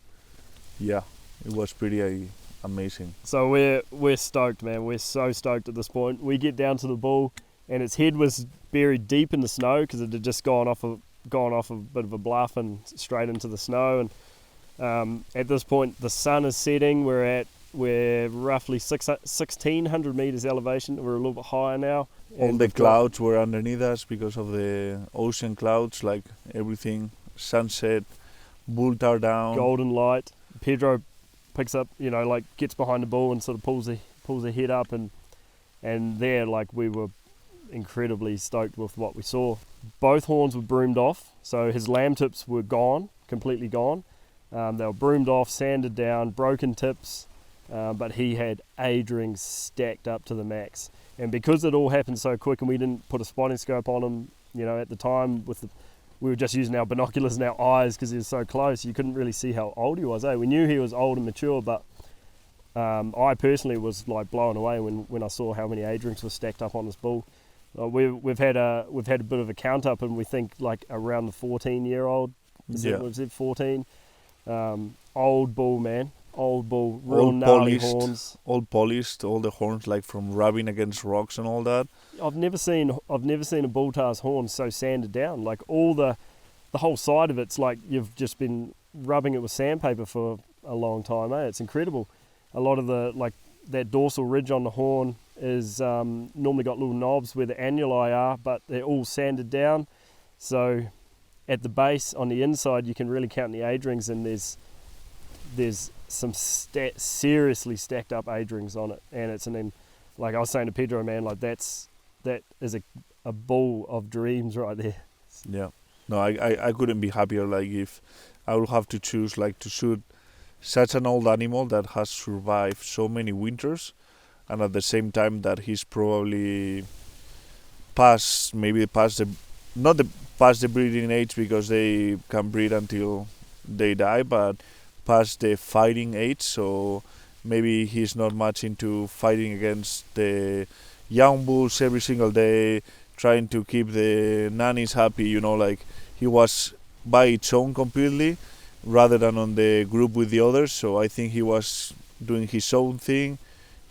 yeah, it was pretty amazing. So we're stoked, man. We're so stoked at this point. We get down to the bull, and its head was buried deep in the snow because it had just gone off a bit of a bluff and straight into the snow. And at this point, the sun is setting. We're roughly 1,600 meters elevation. We're a little bit higher now. All the clouds were underneath us because of the ocean clouds, like everything, sunset, bull tar down. Golden light. Pedro picks up, you know, like gets behind the bull and sort of pulls the head up, and there, like, we were incredibly stoked with what we saw. Both horns were broomed off, so his lamb tips were gone, completely gone. They were broomed off, sanded down, broken tips, but he had age rings stacked up to the max. And because it all happened so quick and we didn't put a spotting scope on him, you know, at the time we were just using our binoculars and our eyes because he was so close, you couldn't really see how old he was. We knew he was old and mature, but I personally was like blown away when I saw how many age rings were stacked up on this bull. We've had a bit of a count up, and we think like around the 14-year-old. Was it 14? Old bull, man. Old bull, real gnarly horns. All polished, all the horns like from rubbing against rocks and all that. I've never seen a bull tar's horns so sanded down. Like all the whole side of it's like you've just been rubbing it with sandpaper for a long time. It's incredible. A lot of that dorsal ridge on the horn is normally got little knobs where the annuli are, but they're all sanded down. So at the base on the inside, you can really count the age rings, and there's some seriously stacked up age rings on it, and like I was saying to Pedro, man, like that is a bull of dreams right there. Yeah, no, I couldn't be happier. Like if I would have to choose, like to shoot such an old animal that has survived so many winters, and at the same time that he's probably past the breeding age because they can breed until they die, but past the fighting age, so maybe he's not much into fighting against the young bulls every single day, trying to keep the nannies happy, you know, like he was by its own completely rather than on the group with the others. So I think he was doing his own thing.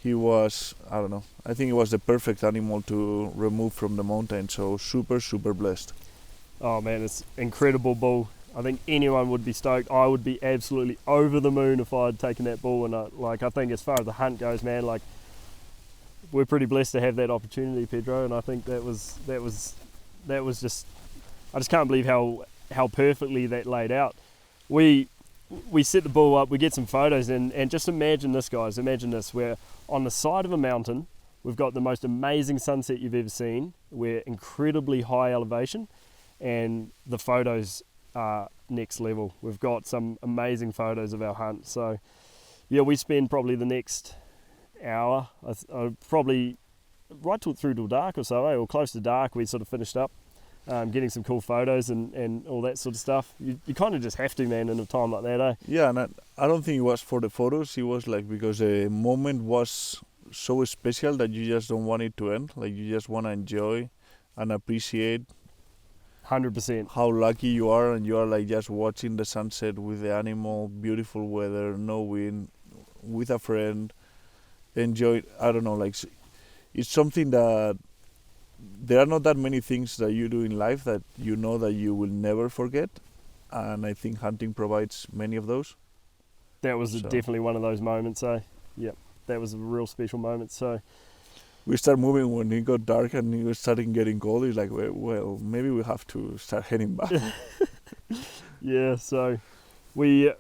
He was, I don't know, I think he was the perfect animal to remove from the mountain, so super blessed. Oh man, it's incredible bull. I think anyone would be stoked. I would be absolutely over the moon if I had taken that bull. And I think as far as the hunt goes, man, like we're pretty blessed to have that opportunity, Pedro. And I think that was just, I just can't believe how how perfectly that laid out. We set the bull up, we get some photos, and just imagine this, guys. Imagine this. We're on the side of a mountain. We've got the most amazing sunset you've ever seen. We're incredibly high elevation, and the photos are next level. We've got some amazing photos of our hunt. So yeah, we spend probably the next hour, probably right through till dark or so, or close to dark. We sort of finished up getting some cool photos and all that sort of stuff. You kind of just have to, man, in a time like that, eh? Yeah, and I don't think it was for the photos. It was like because the moment was so special that you just don't want it to end. Like you just want to enjoy and appreciate 100%. how lucky you are, and you are like just watching the sunset with the animal, beautiful weather, no wind, with a friend, enjoy. I don't know, like it's something that there are not that many things that you do in life that you know that you will never forget, and I think hunting provides many of those. That was So- definitely one of those moments, eh? Yep, that was a real special moment. So We start moving when it got dark and it was starting getting cold. It's like, well, maybe we have to start heading back. yeah, so we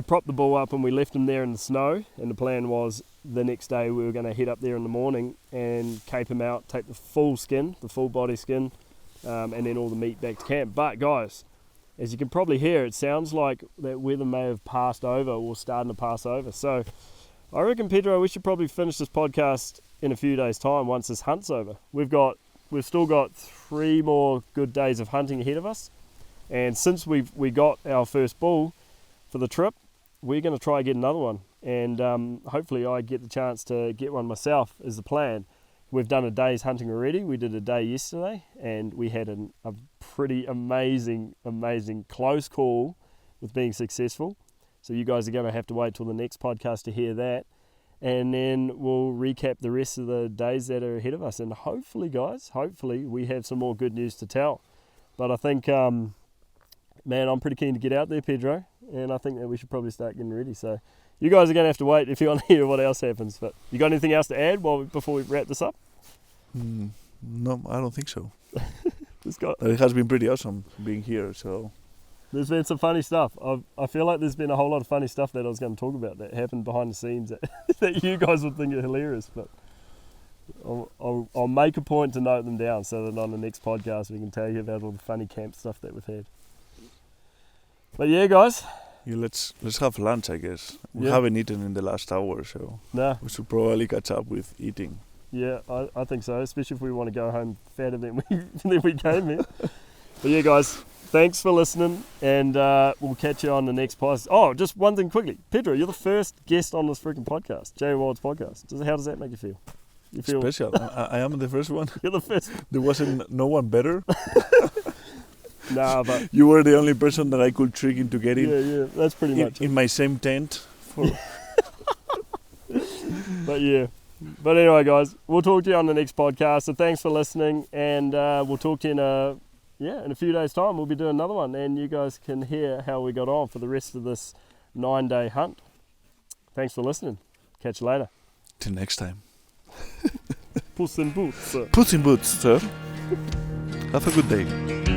propped the bull up and we left him there in the snow, and the plan was the next day we were going to head up there in the morning and cape him out, take the full skin, the full body skin, and then all the meat back to camp. But guys, as you can probably hear, it sounds like that weather may have passed over or starting to pass over. So I reckon, Pedro, we should probably finish this podcast in a few days' time once this hunt's over. We've still got 3 more good days of hunting ahead of us, and since we got our first bull for the trip, we're going to try and get another one, and hopefully I get the chance to get one myself is the plan. We've done a day's hunting already. We did a day yesterday, and we had a pretty amazing close call with being successful. So you guys are going to have to wait till the next podcast to hear that, and then we'll recap the rest of the days that are ahead of us, and hopefully, guys, we have some more good news to tell. But I think man, I'm pretty keen to get out there, Pedro, and I think that we should probably start getting ready. So you guys are going to have to wait if you want to hear what else happens. But you got anything else to add before we wrap this up? No, I don't think so. It It has been pretty awesome being here. So There's been some funny stuff. I feel like there's been a whole lot of funny stuff that I was going to talk about that happened behind the scenes that you guys would think are hilarious. But I'll make a point to note them down so that on the next podcast we can tell you about all the funny camp stuff that we've had. But yeah, guys. yeah, let's have lunch, I guess. We Yeah. haven't eaten in the last hour, so Nah, we should probably catch up with eating. yeah, I think so, especially if we want to go home fatter than we came here. But yeah, guys, thanks for listening, and we'll catch you on the next podcast. Oh, just one thing quickly. Pedro, you're the first guest on this freaking podcast, Jay Wild's podcast. How does that make you feel? You feel Special. I am the first one. you're the first? There wasn't no one better. Nah, but You were the only person that I could trick into getting yeah, that's pretty much it. in my same tent. But yeah. But anyway, guys, we'll talk to you on the next podcast. So thanks for listening, and we'll talk to you in a few days' time. We'll be doing another one, and you guys can hear how we got on for the rest of this 9-day hunt. Thanks for listening. Catch you later. Till next time. Puss in boots. Puss in boots, sir. Have a good day.